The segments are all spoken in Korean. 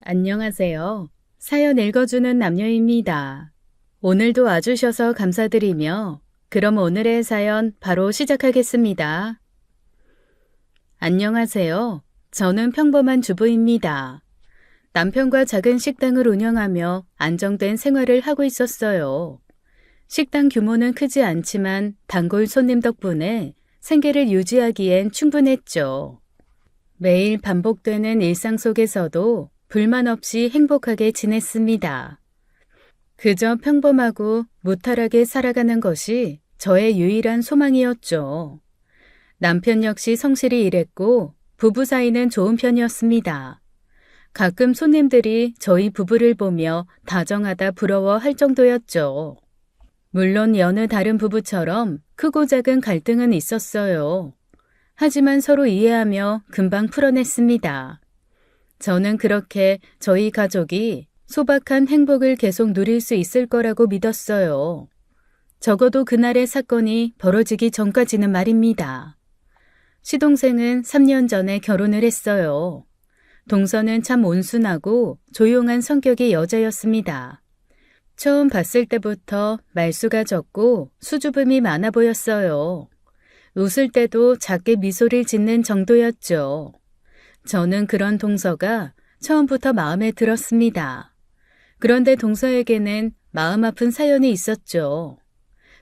안녕하세요. 사연 읽어주는 남녀입니다. 오늘도 와주셔서 감사드리며 그럼 오늘의 사연 바로 시작하겠습니다. 안녕하세요. 저는 평범한 주부입니다. 남편과 작은 식당을 운영하며 안정된 생활을 하고 있었어요. 식당 규모는 크지 않지만 단골 손님 덕분에 생계를 유지하기엔 충분했죠. 매일 반복되는 일상 속에서도 불만 없이 행복하게 지냈습니다. 그저 평범하고 무탈하게 살아가는 것이 저의 유일한 소망이었죠. 남편 역시 성실히 일했고 부부 사이는 좋은 편이었습니다. 가끔 손님들이 저희 부부를 보며 다정하다 부러워할 정도였죠. 물론 여느 다른 부부처럼 크고 작은 갈등은 있었어요. 하지만 서로 이해하며 금방 풀어냈습니다. 저는 그렇게 저희 가족이 소박한 행복을 계속 누릴 수 있을 거라고 믿었어요. 적어도 그날의 사건이 벌어지기 전까지는 말입니다. 시동생은 3년 전에 결혼을 했어요. 동서는 참 온순하고 조용한 성격의 여자였습니다. 처음 봤을 때부터 말수가 적고 수줍음이 많아 보였어요. 웃을 때도 작게 미소를 짓는 정도였죠. 저는 그런 동서가 처음부터 마음에 들었습니다. 그런데 동서에게는 마음 아픈 사연이 있었죠.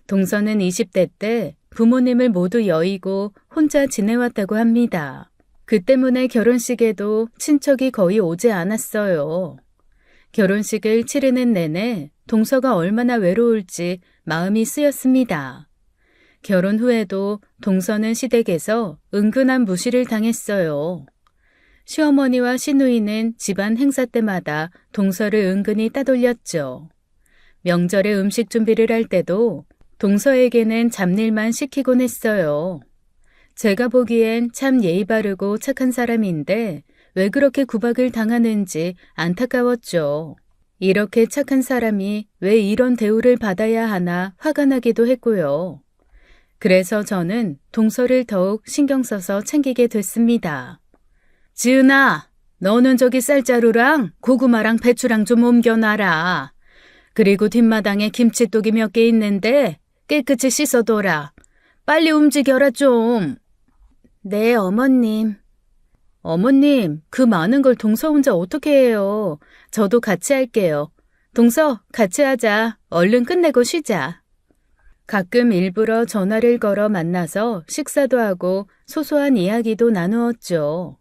동서는 20대 때 부모님을 모두 여의고 혼자 지내왔다고 합니다. 그 때문에 결혼식에도 친척이 거의 오지 않았어요. 결혼식을 치르는 내내 동서가 얼마나 외로울지 마음이 쓰였습니다. 결혼 후에도 동서는 시댁에서 은근한 무시를 당했어요. 시어머니와 시누이는 집안 행사 때마다 동서를 은근히 따돌렸죠. 명절에 음식 준비를 할 때도 동서에게는 잡일만 시키곤 했어요. 제가 보기엔 참 예의 바르고 착한 사람인데 왜 그렇게 구박을 당하는지 안타까웠죠. 이렇게 착한 사람이 왜 이런 대우를 받아야 하나 화가 나기도 했고요. 그래서 저는 동서를 더욱 신경 써서 챙기게 됐습니다. 지은아, 너는 저기 쌀자루랑 고구마랑 배추랑 좀 옮겨놔라. 그리고 뒷마당에 김치독이 몇 개 있는데 깨끗이 씻어둬라. 빨리 움직여라 좀. 네, 어머님. 어머님, 그 많은 걸 동서 혼자 어떻게 해요? 저도 같이 할게요. 동서, 같이 하자. 얼른 끝내고 쉬자. 가끔 일부러 전화를 걸어 만나서 식사도 하고 소소한 이야기도 나누었죠.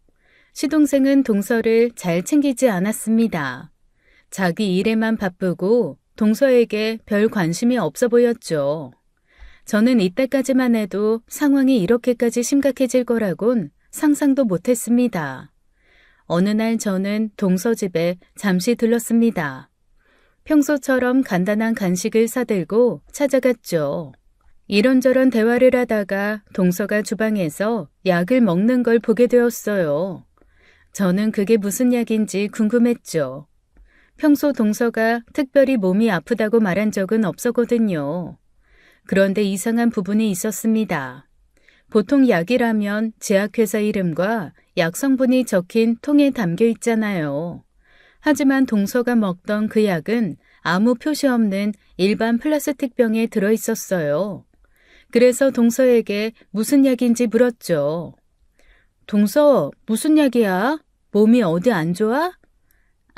시동생은 동서를 잘 챙기지 않았습니다. 자기 일에만 바쁘고 동서에게 별 관심이 없어 보였죠. 저는 이때까지만 해도 상황이 이렇게까지 심각해질 거라곤 상상도 못했습니다. 어느 날 저는 동서 집에 잠시 들렀습니다. 평소처럼 간단한 간식을 사들고 찾아갔죠. 이런저런 대화를 하다가 동서가 주방에서 약을 먹는 걸 보게 되었어요. 저는 그게 무슨 약인지 궁금했죠. 평소 동서가 특별히 몸이 아프다고 말한 적은 없었거든요. 그런데 이상한 부분이 있었습니다. 보통 약이라면 제약회사 이름과 약 성분이 적힌 통에 담겨 있잖아요. 하지만 동서가 먹던 그 약은 아무 표시 없는 일반 플라스틱 병에 들어있었어요. 그래서 동서에게 무슨 약인지 물었죠. 동서, 무슨 약이야? 몸이 어디 안 좋아?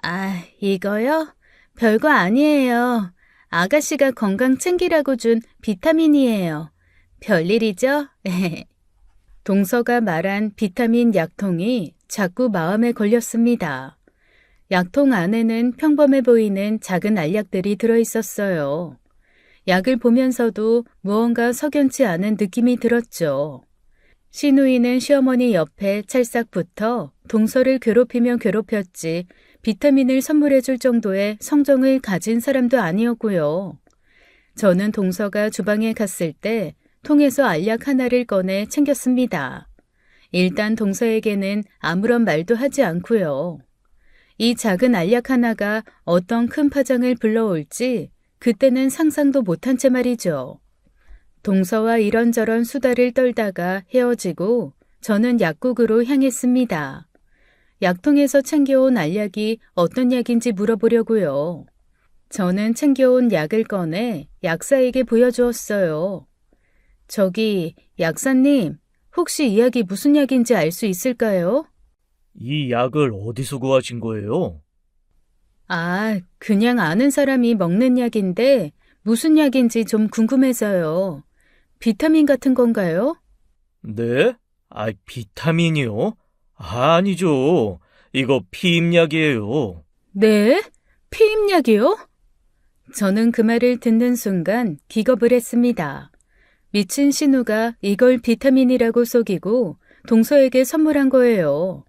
아, 이거요? 별거 아니에요. 아가씨가 건강 챙기라고 준 비타민이에요. 별일이죠? 동서가 말한 비타민 약통이 자꾸 마음에 걸렸습니다. 약통 안에는 평범해 보이는 작은 알약들이 들어있었어요. 약을 보면서도 무언가 석연치 않은 느낌이 들었죠. 시누이는 시어머니 옆에 찰싹 붙어 동서를 괴롭히면 괴롭혔지 비타민을 선물해 줄 정도의 성정을 가진 사람도 아니었고요. 저는 동서가 주방에 갔을 때 통에서 알약 하나를 꺼내 챙겼습니다. 일단 동서에게는 아무런 말도 하지 않고요. 이 작은 알약 하나가 어떤 큰 파장을 불러올지 그때는 상상도 못한 채 말이죠. 동서와 이런저런 수다를 떨다가 헤어지고 저는 약국으로 향했습니다. 약통에서 챙겨온 알약이 어떤 약인지 물어보려고요. 저는 챙겨온 약을 꺼내 약사에게 보여주었어요. 저기, 약사님, 혹시 이 약이 무슨 약인지 알 수 있을까요? 이 약을 어디서 구하신 거예요? 아, 그냥 아는 사람이 먹는 약인데 무슨 약인지 좀 궁금해서요. 비타민 같은 건가요? 네? 비타민이요? 아니죠. 이거 피임약이에요. 네? 피임약이요? 저는 그 말을 듣는 순간 기겁을 했습니다. 미친 신우가 이걸 비타민이라고 속이고 동서에게 선물한 거예요.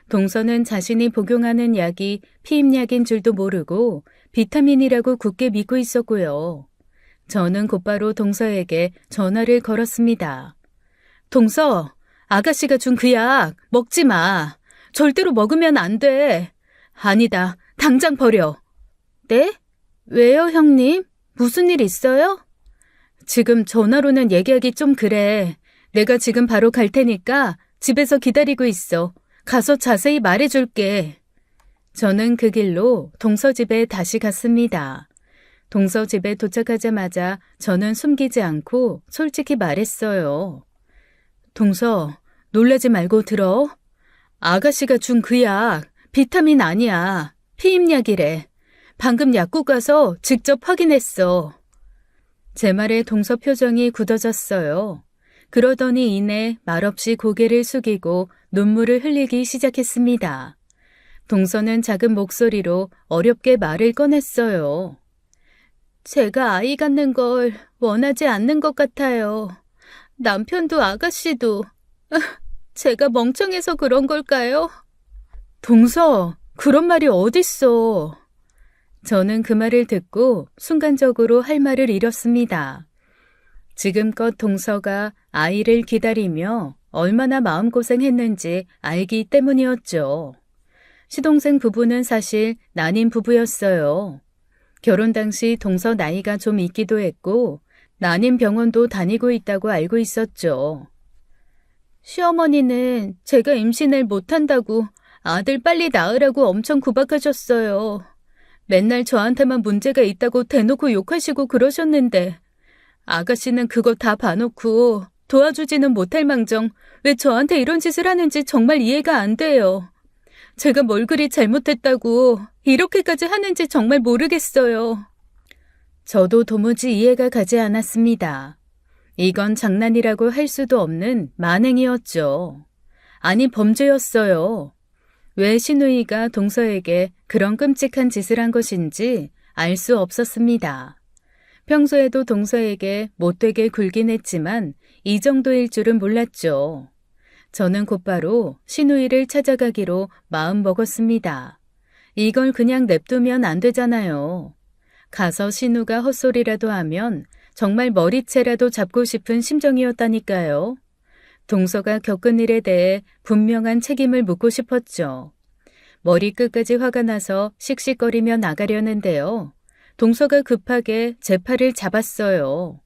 동서는 자신이 복용하는 약이 피임약인 줄도 모르고 비타민이라고 굳게 믿고 있었고요. 저는 곧바로 동서에게 전화를 걸었습니다. 동서, 아가씨가 준 그 약 먹지 마. 절대로 먹으면 안 돼. 아니다, 당장 버려. 네? 왜요, 형님? 무슨 일 있어요? 지금 전화로는 얘기하기 좀 그래. 내가 지금 바로 갈 테니까 집에서 기다리고 있어. 가서 자세히 말해줄게. 저는 그 길로 동서 집에 다시 갔습니다. 동서 집에 도착하자마자 저는 숨기지 않고 솔직히 말했어요. 동서, 놀라지 말고 들어. 아가씨가 준 그 약, 비타민 아니야. 피임약이래. 방금 약국 가서 직접 확인했어. 제 말에 동서 표정이 굳어졌어요. 그러더니 이내 말없이 고개를 숙이고 눈물을 흘리기 시작했습니다. 동서는 작은 목소리로 어렵게 말을 꺼냈어요. 제가 아이 갖는 걸 원하지 않는 것 같아요. 남편도 아가씨도. 제가 멍청해서 그런 걸까요? 동서, 그런 말이 어딨어. 저는 그 말을 듣고 순간적으로 할 말을 잃었습니다. 지금껏 동서가 아이를 기다리며 얼마나 마음고생했는지 알기 때문이었죠. 시동생 부부는 사실 난임 부부였어요. 결혼 당시 동서 나이가 좀 있기도 했고 난임 병원도 다니고 있다고 알고 있었죠. 시어머니는 제가 임신을 못한다고 아들 빨리 낳으라고 엄청 구박하셨어요. 맨날 저한테만 문제가 있다고 대놓고 욕하시고 그러셨는데 아가씨는 그거 다 봐놓고 도와주지는 못할 망정 왜 저한테 이런 짓을 하는지 정말 이해가 안 돼요. 제가 뭘 그리 잘못했다고 이렇게까지 하는지 정말 모르겠어요. 저도 도무지 이해가 가지 않았습니다. 이건 장난이라고 할 수도 없는 만행이었죠. 아니 범죄였어요. 왜 신우이가 동서에게 그런 끔찍한 짓을 한 것인지 알 수 없었습니다. 평소에도 동서에게 못되게 굴긴 했지만 이 정도일 줄은 몰랐죠. 저는 곧바로 신우이를 찾아가기로 마음먹었습니다. 이걸 그냥 냅두면 안 되잖아요. 가서 신우가 헛소리라도 하면 정말 머리채라도 잡고 싶은 심정이었다니까요. 동서가 겪은 일에 대해 분명한 책임을 묻고 싶었죠. 머리끝까지 화가 나서 씩씩거리며 나가려는데요. 동서가 급하게 제 팔을 잡았어요.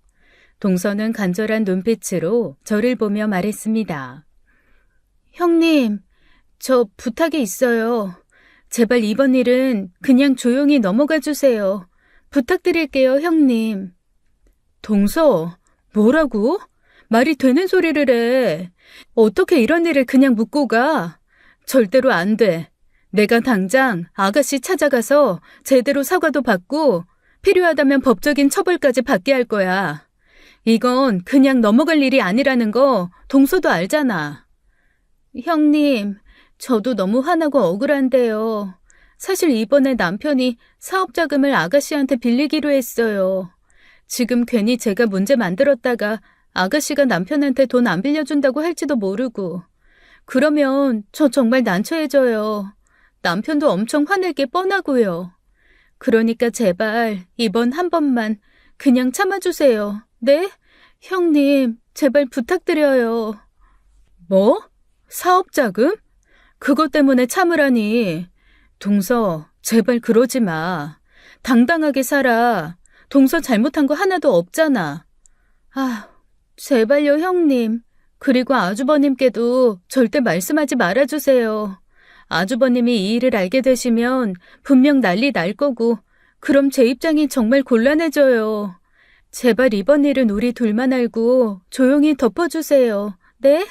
동서는 간절한 눈빛으로 저를 보며 말했습니다. 형님, 저 부탁이 있어요. 제발 이번 일은 그냥 조용히 넘어가 주세요. 부탁드릴게요, 형님. 동서, 뭐라고? 말이 되는 소리를 해. 어떻게 이런 일을 그냥 묻고 가? 절대로 안 돼. 내가 당장 아가씨 찾아가서 제대로 사과도 받고 필요하다면 법적인 처벌까지 받게 할 거야. 이건 그냥 넘어갈 일이 아니라는 거 동서도 알잖아. 형님, 저도 너무 화나고 억울한데요. 사실 이번에 남편이 사업자금을 아가씨한테 빌리기로 했어요. 지금 괜히 제가 문제 만들었다가 아가씨가 남편한테 돈 안 빌려준다고 할지도 모르고. 그러면 저 정말 난처해져요. 남편도 엄청 화낼 게 뻔하고요. 그러니까 제발 이번 한 번만 그냥 참아주세요. 네? 형님, 제발 부탁드려요. 뭐? 사업자금? 그것 때문에 참으라니. 동서, 제발 그러지 마. 당당하게 살아. 동서 잘못한 거 하나도 없잖아. 아, 제발요, 형님. 그리고 아주버님께도 절대 말씀하지 말아주세요. 아주버님이 이 일을 알게 되시면 분명 난리 날 거고, 그럼 제 입장이 정말 곤란해져요. 제발 이번 일은 우리 둘만 알고 조용히 덮어주세요. 네?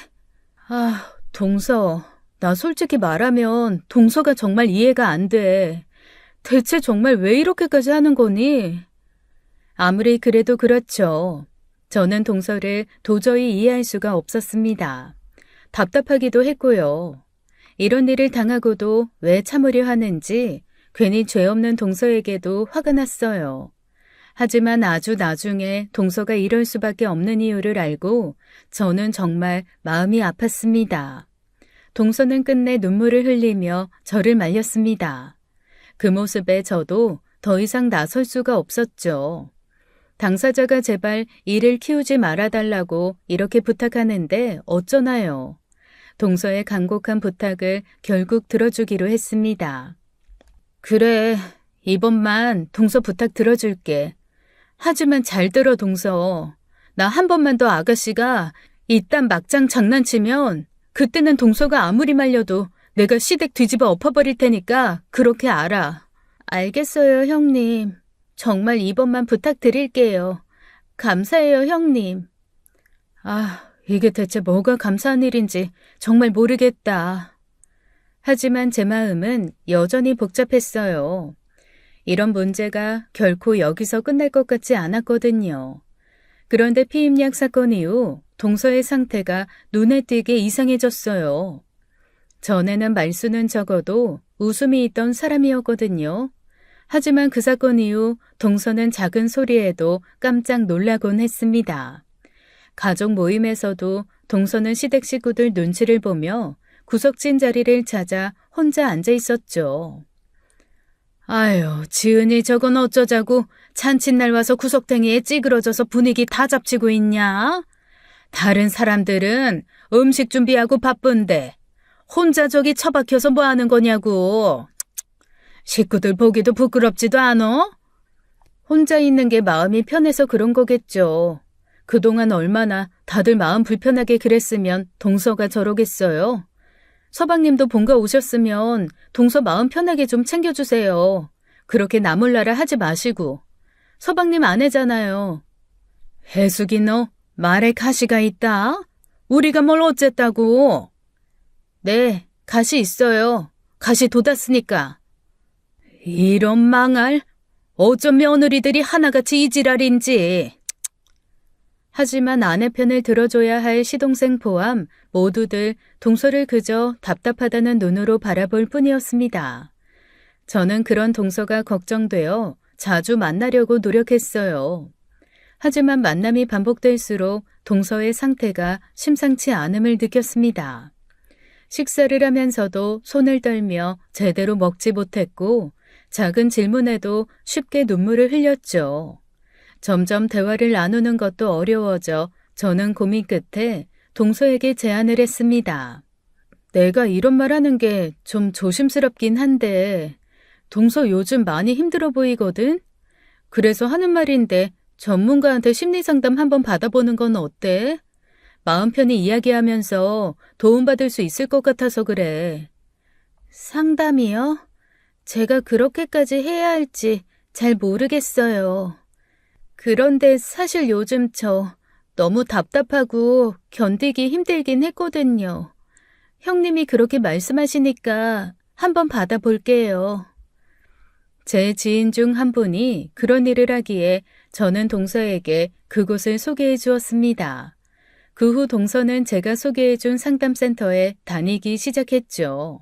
동서. 나 솔직히 말하면 동서가 정말 이해가 안 돼. 대체 정말 왜 이렇게까지 하는 거니? 아무리 그래도 그렇죠. 저는 동서를 도저히 이해할 수가 없었습니다. 답답하기도 했고요. 이런 일을 당하고도 왜 참으려 하는지 괜히 죄 없는 동서에게도 화가 났어요. 하지만 아주 나중에 동서가 이럴 수밖에 없는 이유를 알고 저는 정말 마음이 아팠습니다. 동서는 끝내 눈물을 흘리며 저를 말렸습니다. 그 모습에 저도 더 이상 나설 수가 없었죠. 당사자가 제발 일을 키우지 말아달라고 이렇게 부탁하는데 어쩌나요? 동서의 간곡한 부탁을 결국 들어주기로 했습니다. 그래, 이번만 동서 부탁 들어줄게. 하지만 잘 들어, 동서. 나 한 번만 더 아가씨가 이딴 막장 장난치면 그때는 동서가 아무리 말려도 내가 시댁 뒤집어 엎어버릴 테니까 그렇게 알아. 알겠어요, 형님. 정말 이번만 부탁드릴게요. 감사해요, 형님. 이게 대체 뭐가 감사한 일인지 정말 모르겠다. 하지만 제 마음은 여전히 복잡했어요. 이런 문제가 결코 여기서 끝날 것 같지 않았거든요. 그런데 피임약 사건 이후 동서의 상태가 눈에 띄게 이상해졌어요. 전에는 말수는 적어도 웃음이 있던 사람이었거든요. 하지만 그 사건 이후 동서는 작은 소리에도 깜짝 놀라곤 했습니다. 가족 모임에서도 동서는 시댁 식구들 눈치를 보며 구석진 자리를 찾아 혼자 앉아 있었죠. 아유, 지은이 저건 어쩌자고 잔칫날 와서 구석탱이에 찌그러져서 분위기 다 잡치고 있냐? 다른 사람들은 음식 준비하고 바쁜데 혼자 저기 처박혀서 뭐 하는 거냐고. 식구들 보기도 부끄럽지도 않어? 혼자 있는 게 마음이 편해서 그런 거겠죠. 그동안 얼마나 다들 마음 불편하게 그랬으면 동서가 저러겠어요. 서방님도 본가 오셨으면 동서 마음 편하게 좀 챙겨주세요. 그렇게 나몰라라 하지 마시고. 서방님 아내잖아요. 해숙이 너 말에 가시가 있다? 우리가 뭘 어쨌다고? 네, 가시 있어요. 가시 돋았으니까. 이런 망할, 어쩜 며느리들이 하나같이 이 지랄인지. 하지만 아내 편을 들어줘야 할 시동생 포함 모두들 동서를 그저 답답하다는 눈으로 바라볼 뿐이었습니다. 저는 그런 동서가 걱정되어 자주 만나려고 노력했어요. 하지만 만남이 반복될수록 동서의 상태가 심상치 않음을 느꼈습니다. 식사를 하면서도 손을 떨며 제대로 먹지 못했고 작은 질문에도 쉽게 눈물을 흘렸죠. 점점 대화를 나누는 것도 어려워져 저는 고민 끝에 동서에게 제안을 했습니다. 내가 이런 말 하는 게 좀 조심스럽긴 한데 동서 요즘 많이 힘들어 보이거든? 그래서 하는 말인데 전문가한테 심리상담 한번 받아보는 건 어때? 마음 편히 이야기하면서 도움받을 수 있을 것 같아서 그래. 상담이요? 제가 그렇게까지 해야 할지 잘 모르겠어요. 그런데 사실 요즘 저 너무 답답하고 견디기 힘들긴 했거든요. 형님이 그렇게 말씀하시니까 한번 받아볼게요. 제 지인 중 한 분이 그런 일을 하기에 저는 동서에게 그곳을 소개해 주었습니다. 그 후 동서는 제가 소개해 준 상담센터에 다니기 시작했죠.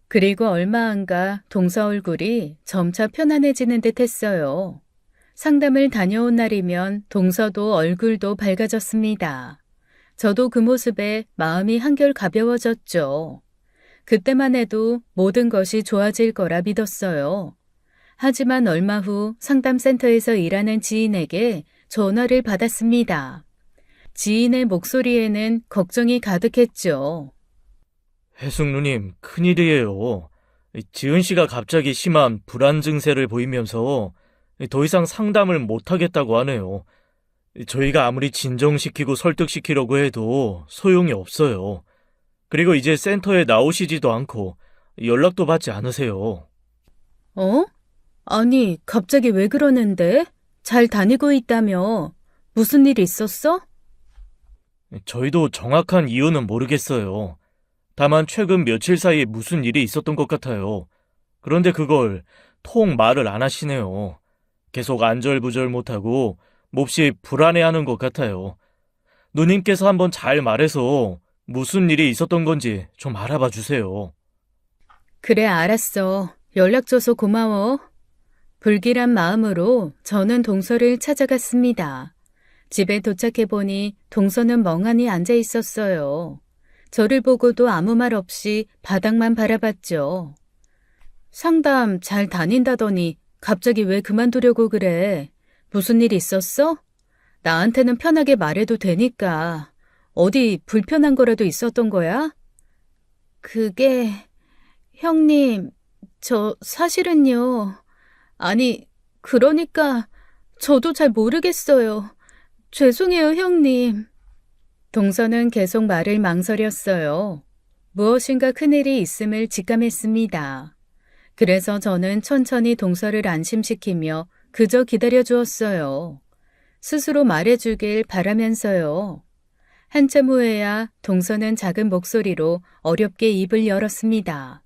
그리고 얼마 안 가 동서 얼굴이 점차 편안해지는 듯 했어요. 상담을 다녀온 날이면 동서도 얼굴도 밝아졌습니다. 저도 그 모습에 마음이 한결 가벼워졌죠. 그때만 해도 모든 것이 좋아질 거라 믿었어요. 하지만 얼마 후 상담센터에서 일하는 지인에게 전화를 받았습니다. 지인의 목소리에는 걱정이 가득했죠. 해숙 누님, 큰일이에요. 지은 씨가 갑자기 심한 불안 증세를 보이면서 더 이상 상담을 못하겠다고 하네요. 저희가 아무리 진정시키고 설득시키려고 해도 소용이 없어요. 그리고 이제 센터에 나오시지도 않고 연락도 받지 않으세요. 어? 아니, 갑자기 왜 그러는데? 잘 다니고 있다며. 무슨 일 있었어? 저희도 정확한 이유는 모르겠어요. 다만 최근 며칠 사이에 무슨 일이 있었던 것 같아요. 그런데 그걸 통 말을 안 하시네요. 계속 안절부절 못하고 몹시 불안해하는 것 같아요. 누님께서 한번 잘 말해서 무슨 일이 있었던 건지 좀 알아봐 주세요. 그래, 알았어. 연락 줘서 고마워. 불길한 마음으로 저는 동서를 찾아갔습니다. 집에 도착해보니 동서는 멍하니 앉아 있었어요. 저를 보고도 아무 말 없이 바닥만 바라봤죠. 상담 잘 다닌다더니 갑자기 왜 그만두려고 그래? 무슨 일 있었어? 나한테는 편하게 말해도 되니까. 어디 불편한 거라도 있었던 거야? 그게, 형님, 저 사실은요. 아니, 그러니까 저도 잘 모르겠어요. 죄송해요, 형님. 동서는 계속 말을 망설였어요. 무엇인가 큰일이 있음을 직감했습니다. 그래서 저는 천천히 동서를 안심시키며 그저 기다려 주었어요. 스스로 말해주길 바라면서요. 한참 후에야 동서는 작은 목소리로 어렵게 입을 열었습니다.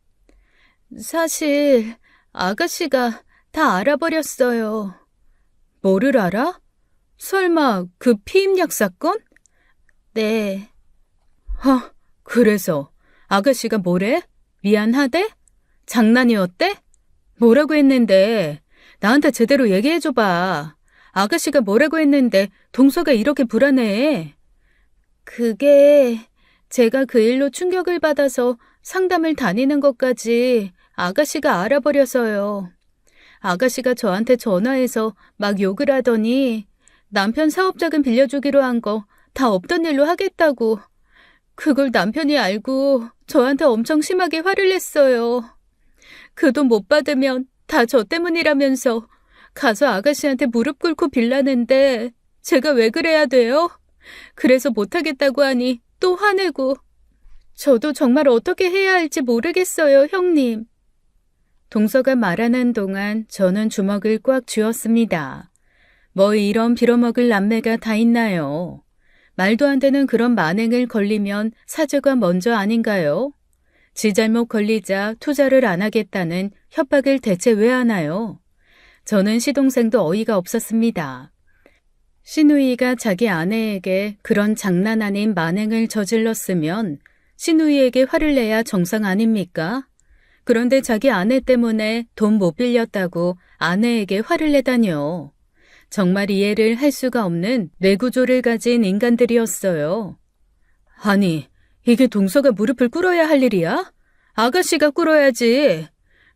사실 아가씨가 다 알아버렸어요. 뭐를 알아? 설마 그 피임약 사건? 네. 그래서 아가씨가 뭐래? 미안하대? 장난이었대? 뭐라고 했는데? 나한테 제대로 얘기해줘봐. 아가씨가 뭐라고 했는데 동서가 이렇게 불안해? 그게 제가 그 일로 충격을 받아서 상담을 다니는 것까지 아가씨가 알아버려서요. 아가씨가 저한테 전화해서 막 욕을 하더니 남편 사업자금 빌려주기로 한 거 다 없던 일로 하겠다고. 그걸 남편이 알고 저한테 엄청 심하게 화를 냈어요. 그 돈 못 받으면 다 저 때문이라면서 가서 아가씨한테 무릎 꿇고 빌라는데 제가 왜 그래야 돼요? 그래서 못하겠다고 하니 또 화내고. 저도 정말 어떻게 해야 할지 모르겠어요, 형님. 동서가 말하는 동안 저는 주먹을 꽉 쥐었습니다. 뭐 이런 빌어먹을 남매가 다 있나요? 말도 안 되는 그런 만행을 걸리면 사죄가 먼저 아닌가요? 지 잘못 걸리자 투자를 안 하겠다는 협박을 대체 왜 하나요? 저는 시동생도 어이가 없었습니다. 시누이가 자기 아내에게 그런 장난 아닌 만행을 저질렀으면 시누이에게 화를 내야 정상 아닙니까? 그런데 자기 아내 때문에 돈 못 빌렸다고 아내에게 화를 내다뇨. 정말 이해를 할 수가 없는 뇌구조를 가진 인간들이었어요. 아니, 이게 동서가 무릎을 꿇어야 할 일이야? 아가씨가 꿇어야지.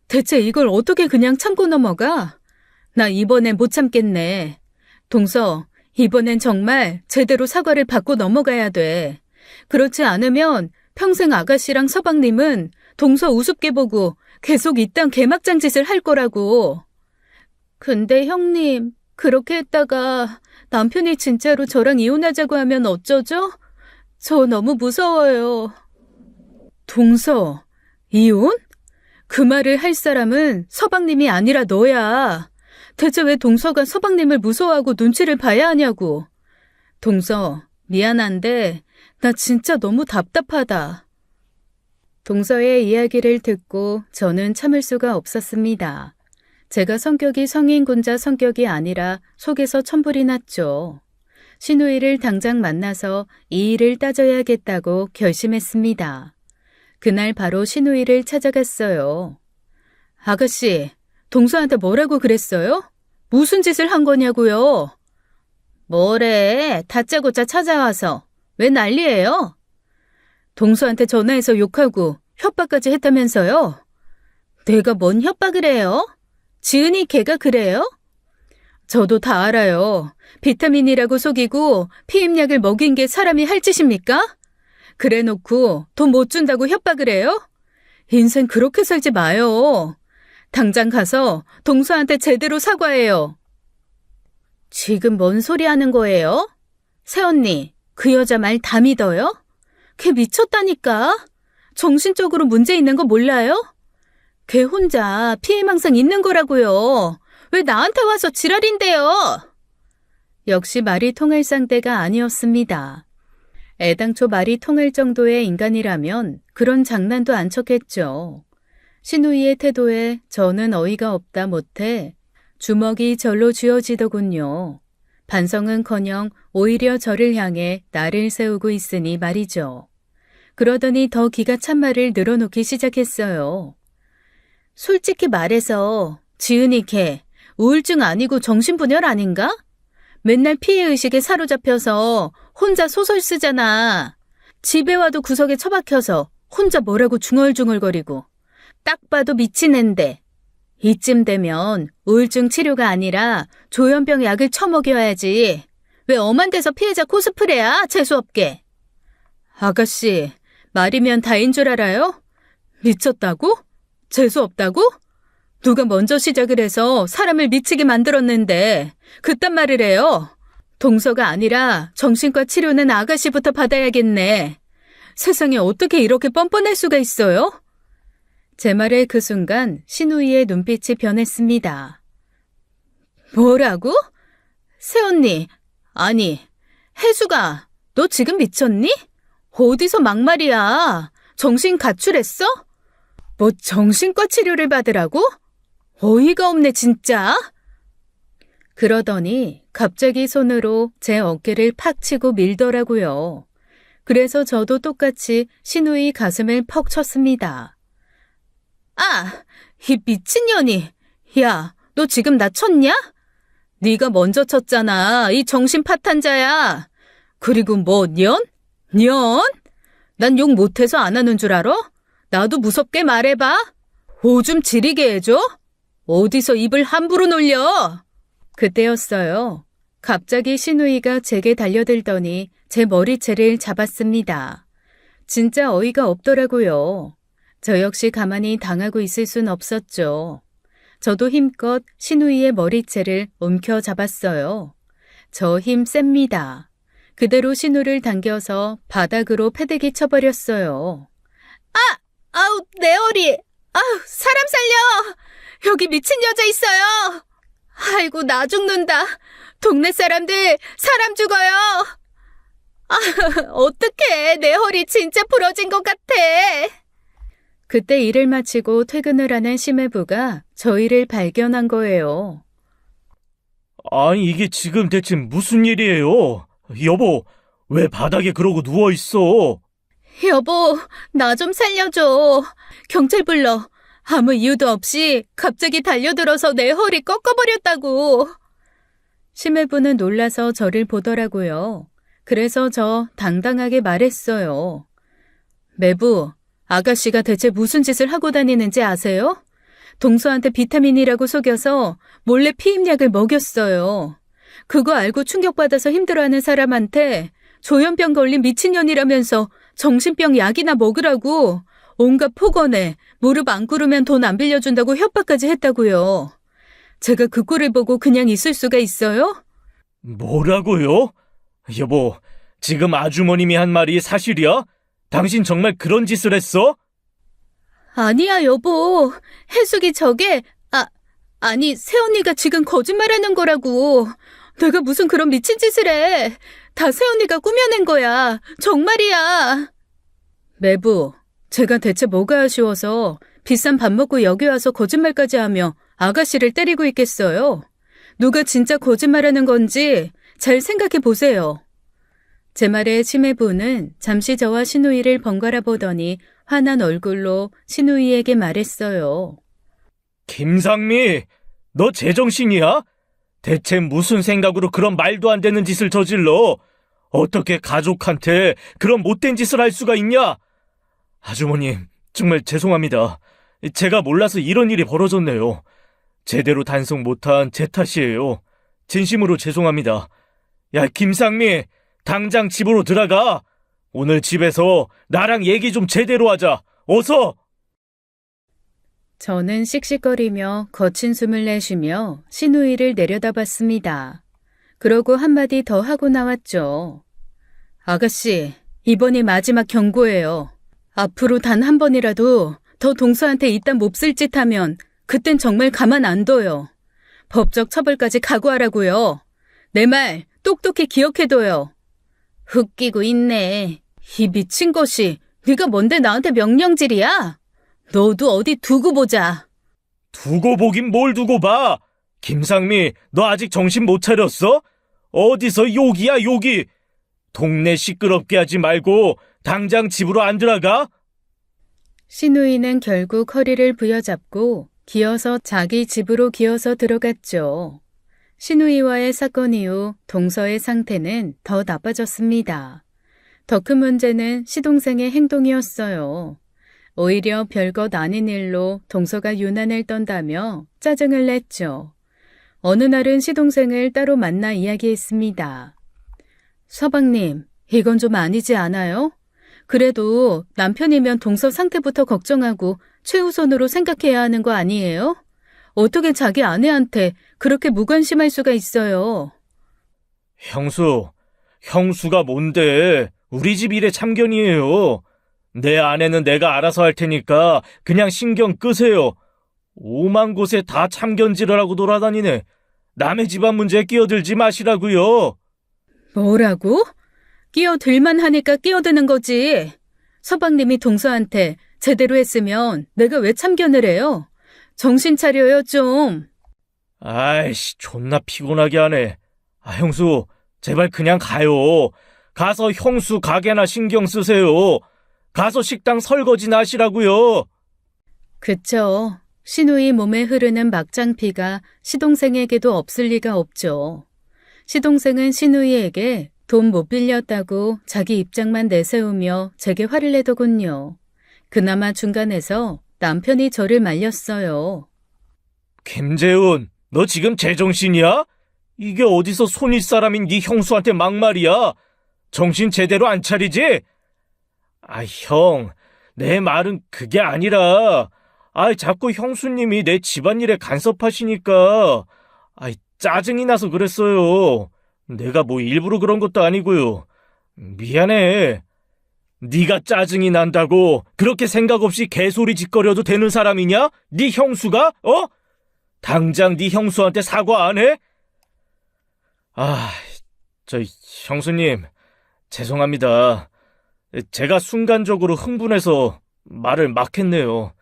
대체 이걸 어떻게 그냥 참고 넘어가? 나 이번엔 못 참겠네. 동서, 이번엔 정말 제대로 사과를 받고 넘어가야 돼. 그렇지 않으면 평생 아가씨랑 서방님은 동서 우습게 보고 계속 이딴 개막장 짓을 할 거라고. 근데 형님, 그렇게 했다가 남편이 진짜로 저랑 이혼하자고 하면 어쩌죠? 저 너무 무서워요. 동서, 이혼? 그 말을 할 사람은 서방님이 아니라 너야. 대체 왜 동서가 서방님을 무서워하고 눈치를 봐야 하냐고. 동서, 미안한데 나 진짜 너무 답답하다. 동서의 이야기를 듣고 저는 참을 수가 없었습니다. 제가 성격이 성인군자 성격이 아니라 속에서 천불이 났죠. 시누이를 당장 만나서 이 일을 따져야겠다고 결심했습니다. 그날 바로 시누이를 찾아갔어요. 아가씨, 동서한테 뭐라고 그랬어요? 무슨 짓을 한 거냐고요? 뭐래, 다짜고짜 찾아와서. 왜 난리예요? 동서한테 전화해서 욕하고 협박까지 했다면서요? 내가 뭔 협박을 해요? 지은이 걔가 그래요? 저도 다 알아요. 비타민이라고 속이고 피임약을 먹인 게 사람이 할 짓입니까? 그래놓고 돈 못 준다고 협박을 해요? 인생 그렇게 살지 마요. 당장 가서 동서한테 제대로 사과해요. 지금 뭔 소리 하는 거예요? 새언니, 그 여자 말 다 믿어요? 걔 미쳤다니까. 정신적으로 문제 있는 거 몰라요? 걔 혼자 피해망상 있는 거라고요. 왜 나한테 와서 지랄인데요? 역시 말이 통할 상대가 아니었습니다. 애당초 말이 통할 정도의 인간이라면 그런 장난도 안 쳤겠죠. 신우이의 태도에 저는 어이가 없다 못해 주먹이 절로 쥐어지더군요. 반성은커녕 오히려 저를 향해 날을 세우고 있으니 말이죠. 그러더니 더 기가 찬 말을 늘어놓기 시작했어요. 솔직히 말해서 지은이 걔 우울증 아니고 정신분열 아닌가? 맨날 피해의식에 사로잡혀서 혼자 소설 쓰잖아. 집에 와도 구석에 처박혀서 혼자 뭐라고 중얼중얼거리고. 딱 봐도 미친 앤데. 이쯤 되면 우울증 치료가 아니라 조현병 약을 처먹여야지. 왜 엄한 데서 피해자 코스프레야? 재수없게. 아가씨, 말이면 다인 줄 알아요? 미쳤다고? 재수없다고? 누가 먼저 시작을 해서 사람을 미치게 만들었는데 그딴 말을 해요. 동서가 아니라 정신과 치료는 아가씨부터 받아야겠네. 세상에 어떻게 이렇게 뻔뻔할 수가 있어요? 제 말의 그 순간 신우이의 눈빛이 변했습니다. 뭐라고? 새언니, 아니, 혜수가 너 지금 미쳤니? 어디서 막말이야? 정신 가출했어? 뭐 정신과 치료를 받으라고? 어이가 없네 진짜. 그러더니 갑자기 손으로 제 어깨를 팍 치고 밀더라고요. 그래서 저도 똑같이 신우이 가슴을 퍽 쳤습니다. 아, 이 미친년이. 야, 너 지금 나 쳤냐? 네가 먼저 쳤잖아. 이 정신 파탄자야. 그리고 뭐 년? 년? 난 욕 못해서 안 하는 줄 알아? 나도 무섭게 말해봐. 오줌 지리게 해줘? 어디서 입을 함부로 놀려? 그때였어요. 갑자기 신우이가 제게 달려들더니 제 머리채를 잡았습니다. 진짜 어이가 없더라고요. 저 역시 가만히 당하고 있을 순 없었죠. 저도 힘껏 신우이의 머리채를 움켜잡았어요. 저 힘 셉니다. 그대로 신우를 당겨서 바닥으로 패대기 쳐버렸어요. 아우, 내 허리. 아우, 사람 살려. 여기 미친 여자 있어요. 아이고, 나 죽는다. 동네 사람들, 사람 죽어요. 아, 어떡해. 내 허리 진짜 부러진 것 같아. 그때 일을 마치고 퇴근을 하는 심해부가 저희를 발견한 거예요. 아니, 이게 지금 대체 무슨 일이에요? 여보, 왜 바닥에 그러고 누워있어? 여보, 나 좀 살려줘. 경찰 불러. 아무 이유도 없이 갑자기 달려들어서 내 허리 꺾어버렸다고. 심해부는 놀라서 저를 보더라고요. 그래서 저 당당하게 말했어요. 매부, 아가씨가 대체 무슨 짓을 하고 다니는지 아세요? 동서한테 비타민이라고 속여서 몰래 피임약을 먹였어요. 그거 알고 충격받아서 힘들어하는 사람한테 조현병 걸린 미친년이라면서 정신병 약이나 먹으라고 온갖 폭언에 무릎 안 꿇으면 돈 안 빌려준다고 협박까지 했다고요. 제가 그 꼴을 보고 그냥 있을 수가 있어요? 뭐라고요? 여보, 지금 아주머님이 한 말이 사실이야? 당신 정말 그런 짓을 했어? 아니야, 여보. 혜숙이 저게, 아니, 새언니가 지금 거짓말하는 거라고. 내가 무슨 그런 미친 짓을 해. 다 새언니가 꾸며낸 거야. 정말이야. 매부, 제가 대체 뭐가 아쉬워서 비싼 밥 먹고 여기 와서 거짓말까지 하며 아가씨를 때리고 있겠어요? 누가 진짜 거짓말하는 건지 잘 생각해 보세요. 제 말에 심해부는 잠시 저와 신우이를 번갈아 보더니 화난 얼굴로 신우이에게 말했어요. 김상미, 너 제정신이야? 대체 무슨 생각으로 그런 말도 안 되는 짓을 저질러? 어떻게 가족한테 그런 못된 짓을 할 수가 있냐? 아주머님, 정말 죄송합니다. 제가 몰라서 이런 일이 벌어졌네요. 제대로 단속 못한 제 탓이에요. 진심으로 죄송합니다. 야, 김상미, 당장 집으로 들어가. 오늘 집에서 나랑 얘기 좀 제대로 하자. 어서! 저는 씩씩거리며 거친 숨을 내쉬며 신우이를 내려다봤습니다. 그러고 한마디 더 하고 나왔죠. 아가씨, 이번이 마지막 경고예요. 앞으로 단 한 번이라도 더 동서한테 이딴 몹쓸 짓 하면 그땐 정말 가만 안 둬요. 법적 처벌까지 각오하라고요. 내 말 똑똑히 기억해둬요. 웃기고 있네. 이 미친 것이 네가 뭔데 나한테 명령질이야? 너도 어디 두고 보자. 두고 보긴 뭘 두고 봐. 김상미, 너 아직 정신 못 차렸어? 어디서 욕이야, 욕이. 동네 시끄럽게 하지 말고 당장 집으로 안 들어가? 신우이는 결국 허리를 부여잡고 기어서 자기 집으로 기어서 들어갔죠. 신우이와의 사건 이후 동서의 상태는 더 나빠졌습니다. 더 큰 문제는 시동생의 행동이었어요. 오히려 별것 아닌 일로 동서가 유난을 떤다며 짜증을 냈죠. 어느 날은 시동생을 따로 만나 이야기했습니다. 서방님, 이건 좀 아니지 않아요? 그래도 남편이면 동서 상태부터 걱정하고 최우선으로 생각해야 하는 거 아니에요? 어떻게 자기 아내한테 그렇게 무관심할 수가 있어요? 형수가 뭔데? 우리 집 일에 참견이에요. 내 아내는 내가 알아서 할 테니까 그냥 신경 끄세요. 오만 곳에 다 참견질을 하고 돌아다니네. 남의 집안 문제에 끼어들지 마시라고요. 뭐라고? 끼어들만 하니까 끼어드는 거지. 서방님이 동서한테 제대로 했으면 내가 왜 참견을 해요? 정신 차려요 좀. 아이씨, 존나 피곤하게 하네. 형수, 제발 그냥 가요. 가서 형수 가게나 신경 쓰세요. 가서 식당 설거지나 하시라고요. 그쵸. 신우이 몸에 흐르는 막장피가 시동생에게도 없을 리가 없죠. 시동생은 신우이에게 돈 못 빌렸다고 자기 입장만 내세우며 제게 화를 내더군요. 그나마 중간에서 남편이 저를 말렸어요. 김재훈, 너 지금 제정신이야? 이게 어디서 손윗 사람인 네 형수한테 막말이야? 정신 제대로 안 차리지? 형, 내 말은 그게 아니라, 자꾸 형수님이 내 집안일에 간섭하시니까, 짜증이 나서 그랬어요. 내가 뭐 일부러 그런 것도 아니고요. 미안해. 네가 짜증이 난다고 그렇게 생각 없이 개소리 짓거려도 되는 사람이냐? 네 형수가? 당장 네 형수한테 사과 안 해? 형수님, 죄송합니다. 제가 순간적으로 흥분해서 말을 막 했네요.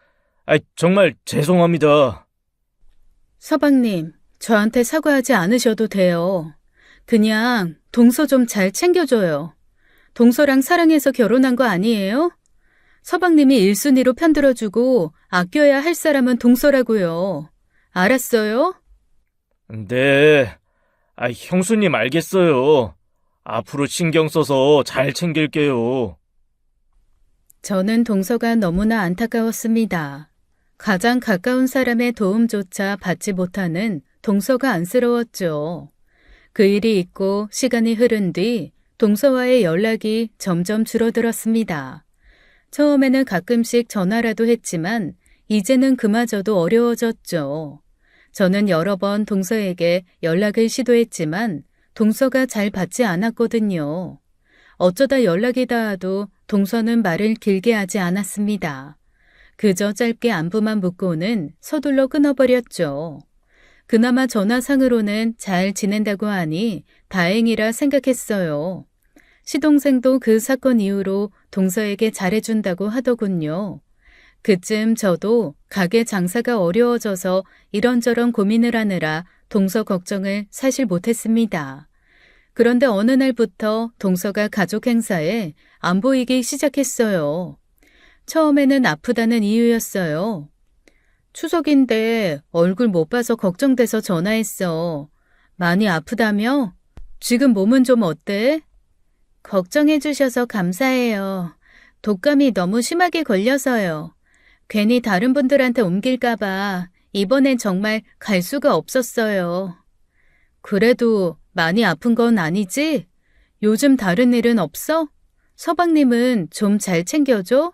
정말 죄송합니다. 서방님, 저한테 사과하지 않으셔도 돼요. 그냥 동서 좀 잘 챙겨줘요. 동서랑 사랑해서 결혼한 거 아니에요? 서방님이 1순위로 편들어주고 아껴야 할 사람은 동서라고요. 알았어요? 네. 형수님 알겠어요. 앞으로 신경 써서 잘 챙길게요. 저는 동서가 너무나 안타까웠습니다. 가장 가까운 사람의 도움조차 받지 못하는 동서가 안쓰러웠죠. 그 일이 있고 시간이 흐른 뒤 동서와의 연락이 점점 줄어들었습니다. 처음에는 가끔씩 전화라도 했지만 이제는 그마저도 어려워졌죠. 저는 여러 번 동서에게 연락을 시도했지만 동서가 잘 받지 않았거든요. 어쩌다 연락이 닿아도 동서는 말을 길게 하지 않았습니다. 그저 짧게 안부만 묻고는 서둘러 끊어버렸죠. 그나마 전화상으로는 잘 지낸다고 하니 다행이라 생각했어요. 시동생도 그 사건 이후로 동서에게 잘해준다고 하더군요. 그쯤 저도 가게 장사가 어려워져서 이런저런 고민을 하느라 동서 걱정을 사실 못했습니다. 그런데 어느 날부터 동서가 가족 행사에 안 보이기 시작했어요. 처음에는 아프다는 이유였어요. 추석인데 얼굴 못 봐서 걱정돼서 전화했어. 많이 아프다며? 지금 몸은 좀 어때? 걱정해 주셔서 감사해요. 독감이 너무 심하게 걸려서요. 괜히 다른 분들한테 옮길까봐 이번엔 정말 갈 수가 없었어요. 그래도 많이 아픈 건 아니지? 요즘 다른 일은 없어? 서방님은 좀 잘 챙겨줘?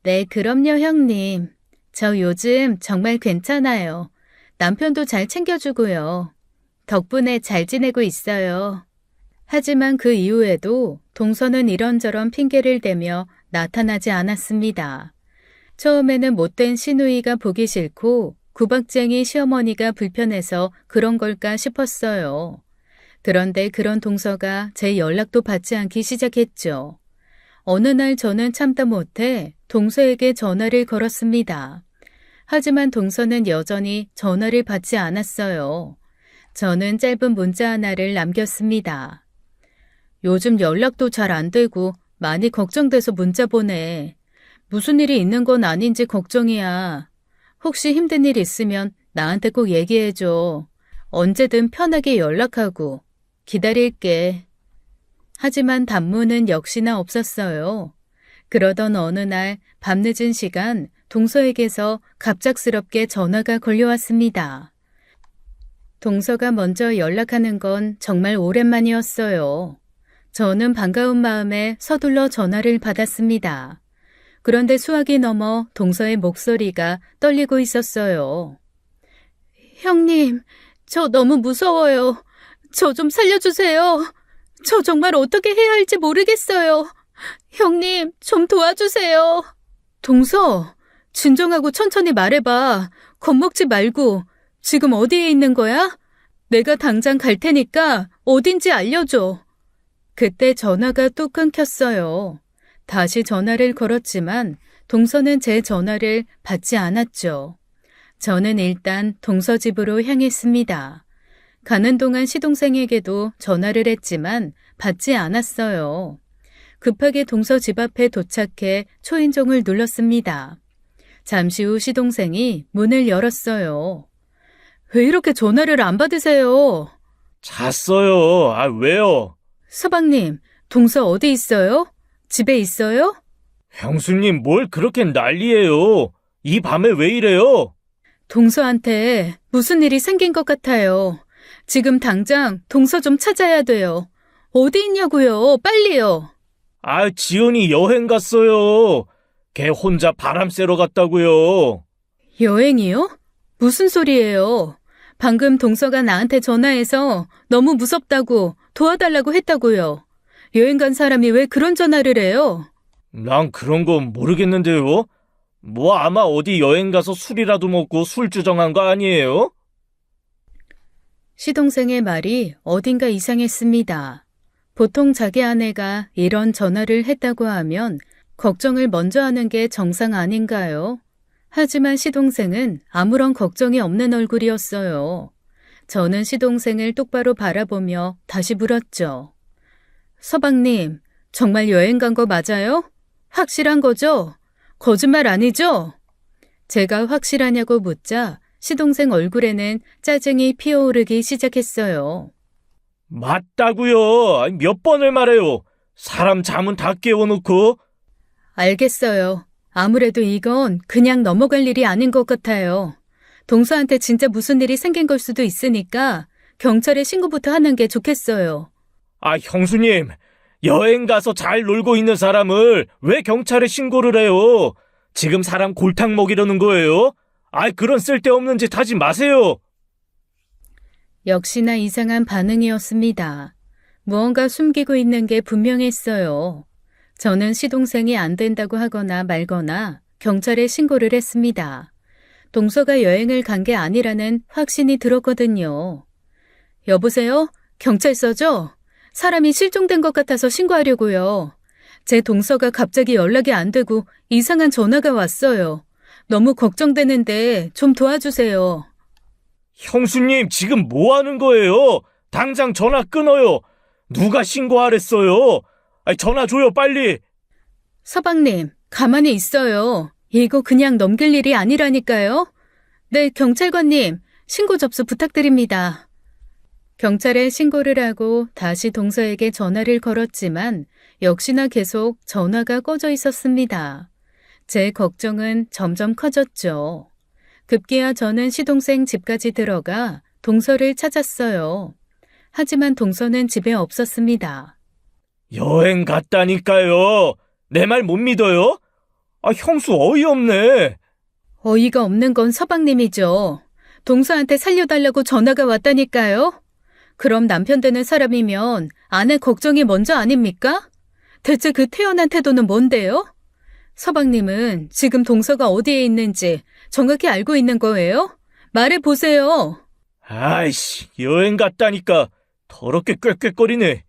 네, 그럼요, 형님. 저 요즘 정말 괜찮아요. 남편도 잘 챙겨주고요. 덕분에 잘 지내고 있어요. 하지만 그 이후에도 동서는 이런저런 핑계를 대며 나타나지 않았습니다. 처음에는 못된 시누이가 보기 싫고 구박쟁이 시어머니가 불편해서 그런 걸까 싶었어요. 그런데 그런 동서가 제 연락도 받지 않기 시작했죠. 어느 날 저는 참다 못해 동서에게 전화를 걸었습니다. 하지만 동서는 여전히 전화를 받지 않았어요. 저는 짧은 문자 하나를 남겼습니다. 요즘 연락도 잘 안 되고 많이 걱정돼서 문자 보내. 무슨 일이 있는 건 아닌지 걱정이야. 혹시 힘든 일 있으면 나한테 꼭 얘기해줘. 언제든 편하게 연락하고 기다릴게. 하지만 단문은 역시나 없었어요. 그러던 어느 날 밤늦은 시간 동서에게서 갑작스럽게 전화가 걸려왔습니다. 동서가 먼저 연락하는 건 정말 오랜만이었어요. 저는 반가운 마음에 서둘러 전화를 받았습니다. 그런데 수화기 넘어 동서의 목소리가 떨리고 있었어요. 형님, 저 너무 무서워요. 저 좀 살려주세요. 저 정말 어떻게 해야 할지 모르겠어요. 형님, 좀 도와주세요. 동서, 진정하고 천천히 말해봐. 겁먹지 말고. 지금 어디에 있는 거야? 내가 당장 갈 테니까 어딘지 알려줘. 그때 전화가 또 끊겼어요. 다시 전화를 걸었지만 동서는 제 전화를 받지 않았죠. 저는 일단 동서 집으로 향했습니다. 가는 동안 시동생에게도 전화를 했지만 받지 않았어요. 급하게 동서 집 앞에 도착해 초인종을 눌렀습니다. 잠시 후 시동생이 문을 열었어요. 왜 이렇게 전화를 안 받으세요? 잤어요. 아, 왜요? 서방님, 동서 어디 있어요? 집에 있어요? 형수님, 뭘 그렇게 난리예요? 이 밤에 왜 이래요? 동서한테 무슨 일이 생긴 것 같아요. 지금 당장 동서 좀 찾아야 돼요. 어디 있냐고요? 빨리요. 아, 지은이 여행 갔어요. 걔 혼자 바람 쐬러 갔다고요. 여행이요? 무슨 소리예요? 방금 동서가 나한테 전화해서 너무 무섭다고 도와달라고 했다고요. 여행 간 사람이 왜 그런 전화를 해요? 난 그런 거 모르겠는데요. 뭐 아마 어디 여행 가서 술이라도 먹고 술주정한 거 아니에요? 시동생의 말이 어딘가 이상했습니다. 보통 자기 아내가 이런 전화를 했다고 하면 걱정을 먼저 하는 게 정상 아닌가요? 하지만 시동생은 아무런 걱정이 없는 얼굴이었어요. 저는 시동생을 똑바로 바라보며 다시 물었죠. 서방님, 정말 여행 간 거 맞아요? 확실한 거죠? 거짓말 아니죠? 제가 확실하냐고 묻자 시동생 얼굴에는 짜증이 피어오르기 시작했어요. 맞다고요. 아니, 몇 번을 말해요. 사람 잠은 다 깨워놓고. 알겠어요. 아무래도 이건 그냥 넘어갈 일이 아닌 것 같아요. 동서한테 진짜 무슨 일이 생긴 걸 수도 있으니까 경찰에 신고부터 하는 게 좋겠어요. 아, 형수님. 여행 가서 잘 놀고 있는 사람을 왜 경찰에 신고를 해요? 지금 사람 골탕 먹이려는 거예요? 아, 그런 쓸데없는 짓 하지 마세요. 역시나 이상한 반응이었습니다. 무언가 숨기고 있는 게 분명했어요. 저는 시동생이 안 된다고 하거나 말거나 경찰에 신고를 했습니다. 동서가 여행을 간 게 아니라는 확신이 들었거든요. 여보세요? 경찰서죠? 사람이 실종된 것 같아서 신고하려고요. 제 동서가 갑자기 연락이 안 되고 이상한 전화가 왔어요. 너무 걱정되는데 좀 도와주세요. 형수님, 지금 뭐 하는 거예요? 당장 전화 끊어요. 누가 신고하랬어요? 아니, 전화 줘요, 빨리. 서방님, 가만히 있어요. 이거 그냥 넘길 일이 아니라니까요. 네, 경찰관님, 신고 접수 부탁드립니다. 경찰에 신고를 하고 다시 동서에게 전화를 걸었지만 역시나 계속 전화가 꺼져 있었습니다. 제 걱정은 점점 커졌죠. 급기야 저는 시동생 집까지 들어가 동서를 찾았어요. 하지만 동서는 집에 없었습니다. 여행 갔다니까요. 내 말 못 믿어요? 아, 형수 어이없네. 어이가 없는 건 서방님이죠. 동서한테 살려달라고 전화가 왔다니까요. 그럼 남편 되는 사람이면 아내 걱정이 먼저 아닙니까? 대체 그 태연한 태도는 뭔데요? 서방님은 지금 동서가 어디에 있는지 정확히 알고 있는 거예요? 말해보세요. 아이씨, 여행 갔다니까 더럽게 꾀꾀거리네.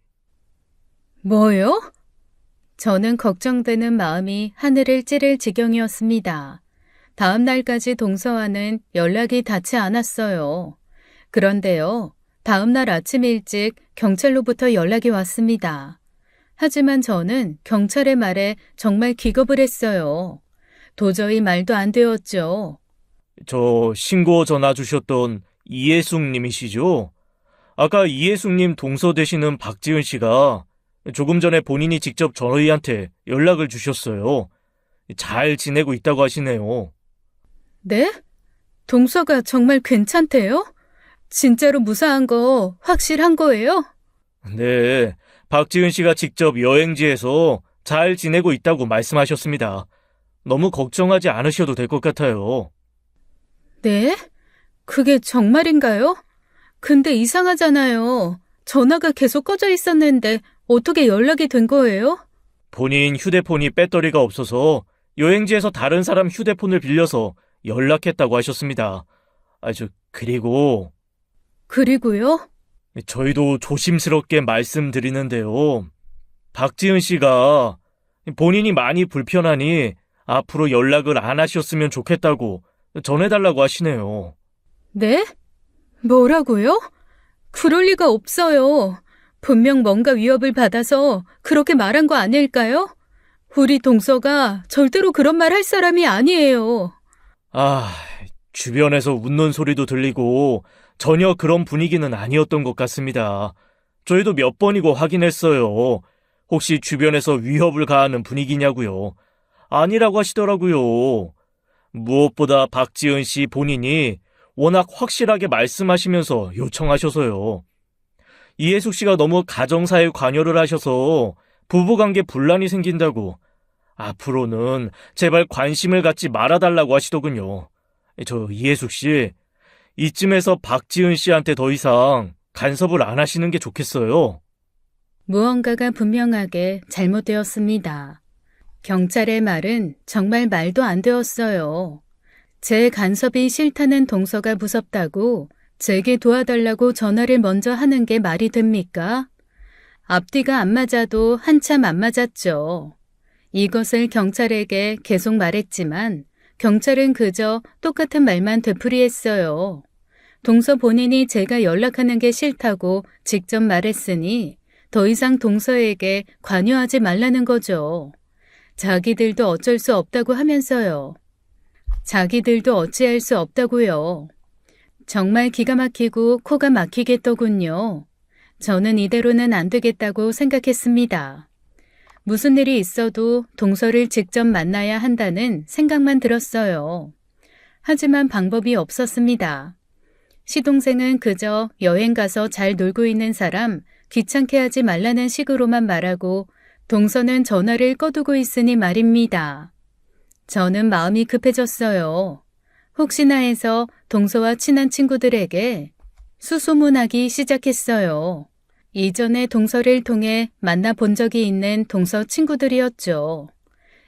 뭐요? 저는 걱정되는 마음이 하늘을 찌를 지경이었습니다. 다음 날까지 동서와는 연락이 닿지 않았어요. 그런데요, 다음 날 아침 일찍 경찰로부터 연락이 왔습니다. 하지만 저는 경찰의 말에 정말 기겁을 했어요. 도저히 말도 안 되었죠. 저 신고 전화 주셨던 이혜숙 님이시죠? 아까 이혜숙 님 동서 되시는 박지은 씨가 조금 전에 본인이 직접 저희한테 연락을 주셨어요. 잘 지내고 있다고 하시네요. 네? 동서가 정말 괜찮대요? 진짜로 무사한 거 확실한 거예요? 네, 박지은 씨가 직접 여행지에서 잘 지내고 있다고 말씀하셨습니다. 너무 걱정하지 않으셔도 될 것 같아요. 네? 그게 정말인가요? 근데 이상하잖아요. 전화가 계속 꺼져 있었는데 어떻게 연락이 된 거예요? 본인 휴대폰이 배터리가 없어서 여행지에서 다른 사람 휴대폰을 빌려서 연락했다고 하셨습니다. 그리고 그리고요? 저희도 조심스럽게 말씀드리는데요. 박지은 씨가 본인이 많이 불편하니 앞으로 연락을 안 하셨으면 좋겠다고 전해달라고 하시네요. 네? 뭐라고요? 그럴 리가 없어요. 분명 뭔가 위협을 받아서 그렇게 말한 거 아닐까요? 우리 동서가 절대로 그런 말 할 사람이 아니에요. 주변에서 웃는 소리도 들리고 전혀 그런 분위기는 아니었던 것 같습니다. 저희도 몇 번이고 확인했어요. 혹시 주변에서 위협을 가하는 분위기냐고요. 아니라고 하시더라고요. 무엇보다 박지은 씨 본인이 워낙 확실하게 말씀하시면서 요청하셔서요. 이혜숙 씨가 너무 가정사에 관여를 하셔서 부부관계 분란이 생긴다고 앞으로는 제발 관심을 갖지 말아달라고 하시더군요. 저 이혜숙 씨, 이쯤에서 박지은 씨한테 더 이상 간섭을 안 하시는 게 좋겠어요. 무언가가 분명하게 잘못되었습니다. 경찰의 말은 정말 말도 안 되었어요. 제 간섭이 싫다는 동서가 무섭다고 제게 도와달라고 전화를 먼저 하는 게 말이 됩니까? 앞뒤가 안 맞아도 한참 안 맞았죠. 이것을 경찰에게 계속 말했지만 경찰은 그저 똑같은 말만 되풀이했어요. 동서 본인이 제가 연락하는 게 싫다고 직접 말했으니 더 이상 동서에게 관여하지 말라는 거죠. 자기들도 어쩔 수 없다고 하면서요. 자기들도 어찌할 수 없다고요. 정말 기가 막히고 코가 막히겠더군요. 저는 이대로는 안 되겠다고 생각했습니다. 무슨 일이 있어도 동서를 직접 만나야 한다는 생각만 들었어요. 하지만 방법이 없었습니다. 시동생은 그저 여행 가서 잘 놀고 있는 사람 귀찮게 하지 말라는 식으로만 말하고 동서는 전화를 꺼두고 있으니 말입니다. 저는 마음이 급해졌어요. 혹시나 해서 동서와 친한 친구들에게 수소문하기 시작했어요. 이전에 동서를 통해 만나본 적이 있는 동서 친구들이었죠.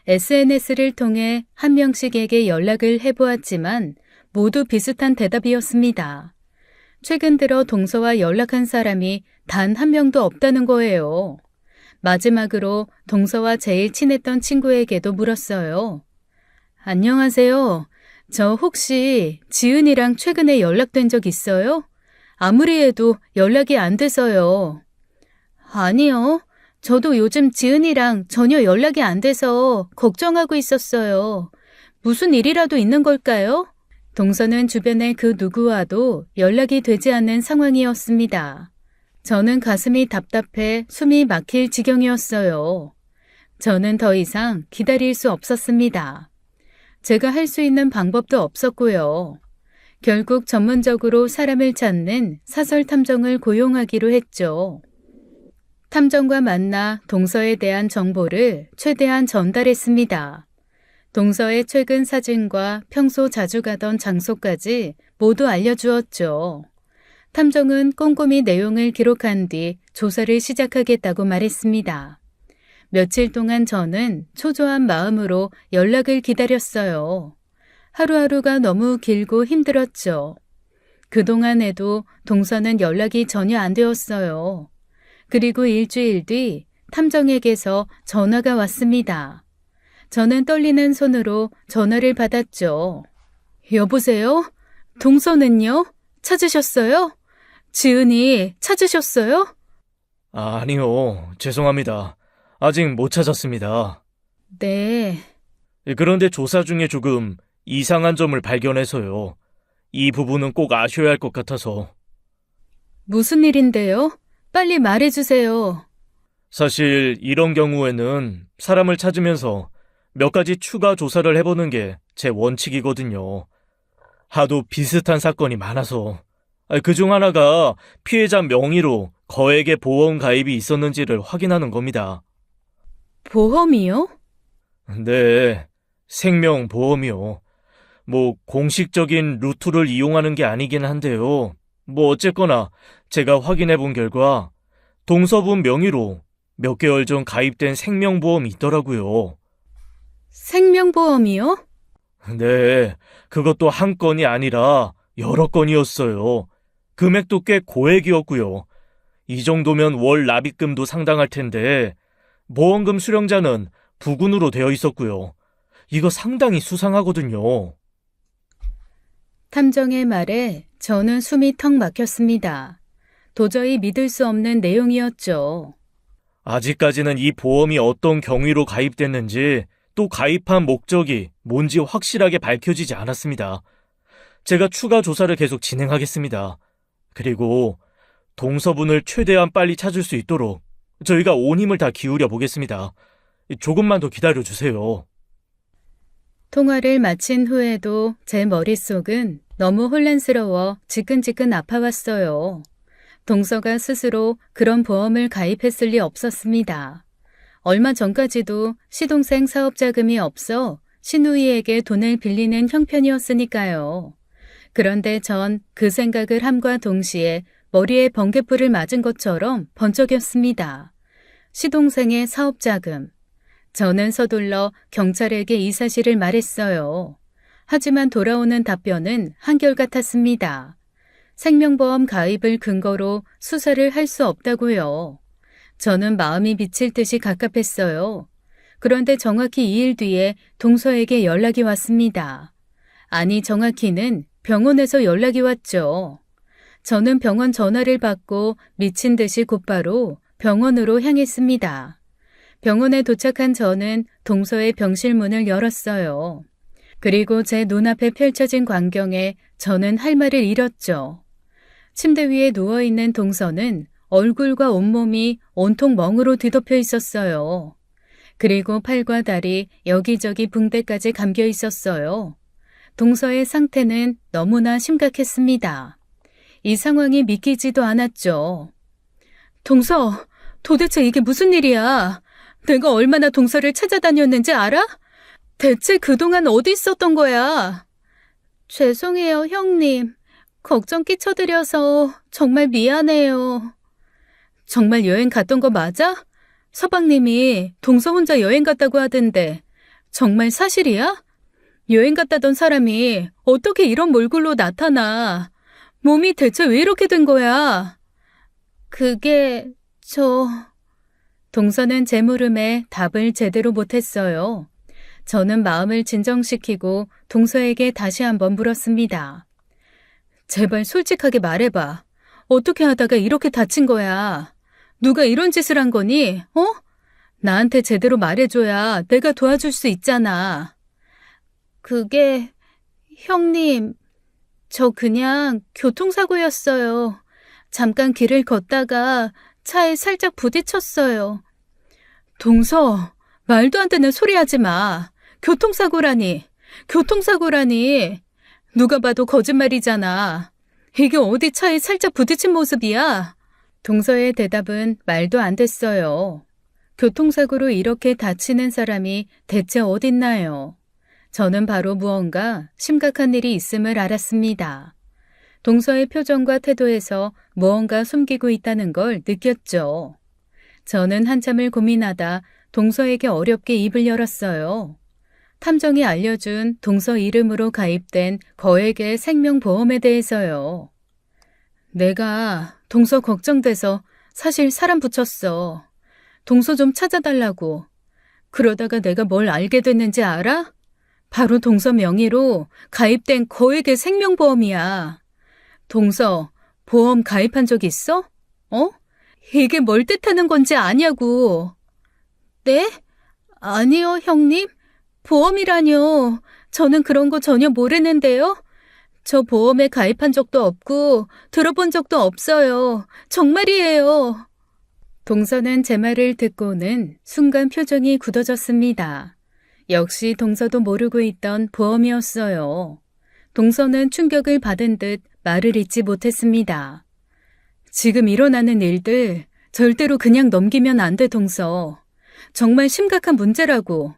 SNS를 통해 한 명씩에게 연락을 해보았지만 모두 비슷한 대답이었습니다. 최근 들어 동서와 연락한 사람이 단 한 명도 없다는 거예요. 마지막으로 동서와 제일 친했던 친구에게도 물었어요. 안녕하세요. 저 혹시 지은이랑 최근에 연락된 적 있어요? 아무리 해도 연락이 안 돼서요. 아니요. 저도 요즘 지은이랑 전혀 연락이 안 돼서 걱정하고 있었어요. 무슨 일이라도 있는 걸까요? 동서는 주변의 그 누구와도 연락이 되지 않는 상황이었습니다. 저는 가슴이 답답해 숨이 막힐 지경이었어요. 저는 더 이상 기다릴 수 없었습니다. 제가 할 수 있는 방법도 없었고요. 결국 전문적으로 사람을 찾는 사설 탐정을 고용하기로 했죠. 탐정과 만나 동서에 대한 정보를 최대한 전달했습니다. 동서의 최근 사진과 평소 자주 가던 장소까지 모두 알려주었죠. 탐정은 꼼꼼히 내용을 기록한 뒤 조사를 시작하겠다고 말했습니다. 며칠 동안 저는 초조한 마음으로 연락을 기다렸어요. 하루하루가 너무 길고 힘들었죠. 그동안에도 동서는 연락이 전혀 안 되었어요. 그리고 일주일 뒤 탐정에게서 전화가 왔습니다. 저는 떨리는 손으로 전화를 받았죠. 여보세요? 동서는요? 찾으셨어요? 지은이 찾으셨어요? 아니요, 죄송합니다. 아직 못 찾았습니다. 네. 그런데 조사 중에 조금 이상한 점을 발견해서요. 이 부분은 꼭 아셔야 할 것 같아서. 무슨 일인데요? 빨리 말해주세요. 사실 이런 경우에는 사람을 찾으면서 몇 가지 추가 조사를 해보는 게 제 원칙이거든요. 하도 비슷한 사건이 많아서. 그중 하나가 피해자 명의로 거액의 보험 가입이 있었는지를 확인하는 겁니다. 보험이요? 네, 생명보험이요. 공식적인 루트를 이용하는 게 아니긴 한데요. 어쨌거나 제가 확인해 본 결과 동서분 명의로 몇 개월 전 가입된 생명보험이 있더라고요. 생명보험이요? 네, 그것도 한 건이 아니라 여러 건이었어요. 금액도 꽤 고액이었고요. 이 정도면 월 납입금도 상당할 텐데 보험금 수령자는 부군으로 되어 있었고요. 이거 상당히 수상하거든요. 탐정의 말에 저는 숨이 턱 막혔습니다. 도저히 믿을 수 없는 내용이었죠. 아직까지는 이 보험이 어떤 경위로 가입됐는지 또 가입한 목적이 뭔지 확실하게 밝혀지지 않았습니다. 제가 추가 조사를 계속 진행하겠습니다. 그리고 동서분을 최대한 빨리 찾을 수 있도록 저희가 온 힘을 다 기울여 보겠습니다. 조금만 더 기다려주세요. 통화를 마친 후에도 제 머릿속은 너무 혼란스러워 지끈지끈 아파왔어요. 동서가 스스로 그런 보험을 가입했을 리 없었습니다. 얼마 전까지도 시동생 사업 자금이 없어 신우이에게 돈을 빌리는 형편이었으니까요. 그런데 전 그 생각을 함과 동시에 머리에 번개불을 맞은 것처럼 번쩍였습니다. 시동생의 사업 자금. 저는 서둘러 경찰에게 이 사실을 말했어요. 하지만 돌아오는 답변은 한결같았습니다. 생명보험 가입을 근거로 수사를 할 수 없다고요. 저는 마음이 미칠 듯이 갑갑했어요. 그런데 정확히 2일 뒤에 동서에게 연락이 왔습니다. 아니, 정확히는 병원에서 연락이 왔죠. 저는 병원 전화를 받고 미친 듯이 곧바로 병원으로 향했습니다. 병원에 도착한 저는 동서의 병실 문을 열었어요. 그리고 제 눈앞에 펼쳐진 광경에 저는 할 말을 잃었죠. 침대 위에 누워있는 동서는 얼굴과 온몸이 온통 멍으로 뒤덮여 있었어요. 그리고 팔과 다리, 여기저기 붕대까지 감겨 있었어요. 동서의 상태는 너무나 심각했습니다. 이 상황이 믿기지도 않았죠. 동서, 도대체 이게 무슨 일이야? 내가 얼마나 동서를 찾아다녔는지 알아? 대체 그동안 어디 있었던 거야? 죄송해요, 형님. 걱정 끼쳐드려서 정말 미안해요. 정말 여행 갔던 거 맞아? 서방님이 동서 혼자 여행 갔다고 하던데 정말 사실이야? 여행 갔다던 사람이 어떻게 이런 몰골로 나타나? 몸이 대체 왜 이렇게 된 거야? 그게 동서는 제 물음에 답을 제대로 못했어요. 저는 마음을 진정시키고 동서에게 다시 한번 물었습니다. 제발 솔직하게 말해봐. 어떻게 하다가 이렇게 다친 거야? 누가 이런 짓을 한 거니? 나한테 제대로 말해줘야 내가 도와줄 수 있잖아. 그게, 형님, 저 그냥 교통사고였어요. 잠깐 길을 걷다가 차에 살짝 부딪혔어요. 동서, 말도 안 되는 소리 하지 마. 교통사고라니. 누가 봐도 거짓말이잖아. 이게 어디 차에 살짝 부딪힌 모습이야? 동서의 대답은 말도 안 됐어요. 교통사고로 이렇게 다치는 사람이 대체 어딨나요? 저는 바로 무언가 심각한 일이 있음을 알았습니다. 동서의 표정과 태도에서 무언가 숨기고 있다는 걸 느꼈죠. 저는 한참을 고민하다 동서에게 어렵게 입을 열었어요. 탐정이 알려준 동서 이름으로 가입된 거액의 생명보험에 대해서요. 내가 동서 걱정돼서 사실 사람 붙였어. 동서 좀 찾아달라고. 그러다가 내가 뭘 알게 됐는지 알아? 바로 동서 명의로 가입된 거액의 생명보험이야. 동서, 보험 가입한 적 있어? 어? 이게 뭘 뜻하는 건지 아냐고. 네? 아니요, 형님. 보험이라뇨. 저는 그런 거 전혀 모르는데요. 저 보험에 가입한 적도 없고 들어본 적도 없어요. 정말이에요. 동서는 제 말을 듣고는 순간 표정이 굳어졌습니다. 역시 동서도 모르고 있던 보험이었어요. 동서는 충격을 받은 듯 말을 잇지 못했습니다. 지금 일어나는 일들 절대로 그냥 넘기면 안 돼, 동서. 정말 심각한 문제라고.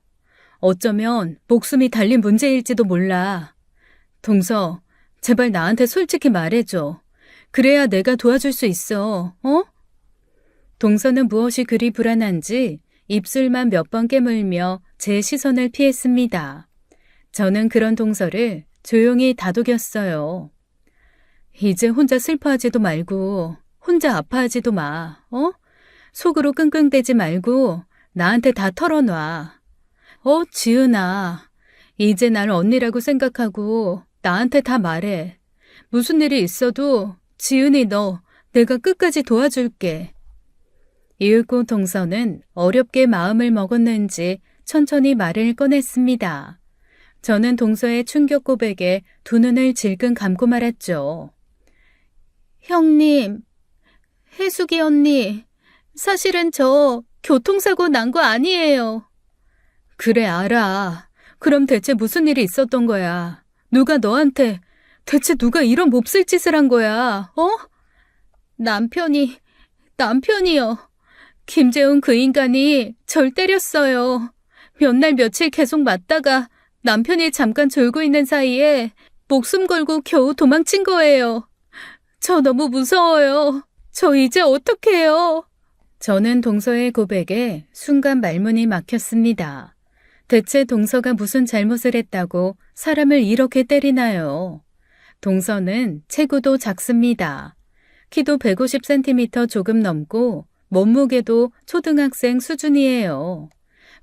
어쩌면 목숨이 달린 문제일지도 몰라. 동서, 제발 나한테 솔직히 말해줘. 그래야 내가 도와줄 수 있어, 어? 동서는 무엇이 그리 불안한지 입술만 몇 번 깨물며 제 시선을 피했습니다. 저는 그런 동서를 조용히 다독였어요. 이제 혼자 슬퍼하지도 말고 혼자 아파하지도 마, 어? 속으로 끙끙대지 말고 나한테 다 털어놔. 지은아. 이제 날 언니라고 생각하고 나한테 다 말해. 무슨 일이 있어도 지은이 너 내가 끝까지 도와줄게. 이윽고 동서는 어렵게 마음을 먹었는지 천천히 말을 꺼냈습니다. 저는 동서의 충격 고백에 두 눈을 질끈 감고 말았죠. 형님, 혜숙이 언니, 사실은 저 교통사고 난 거 아니에요. 그래, 알아. 그럼 대체 무슨 일이 있었던 거야? 누가 너한테, 대체 누가 이런 몹쓸 짓을 한 거야, 어? 남편이요. 김재훈 그 인간이 절 때렸어요. 몇 날 며칠 계속 맞다가 남편이 잠깐 졸고 있는 사이에 목숨 걸고 겨우 도망친 거예요. 저 너무 무서워요. 저 이제 어떡해요? 저는 동서의 고백에 순간 말문이 막혔습니다. 대체 동서가 무슨 잘못을 했다고 사람을 이렇게 때리나요? 동서는 체구도 작습니다. 키도 150cm 조금 넘고 몸무게도 초등학생 수준이에요.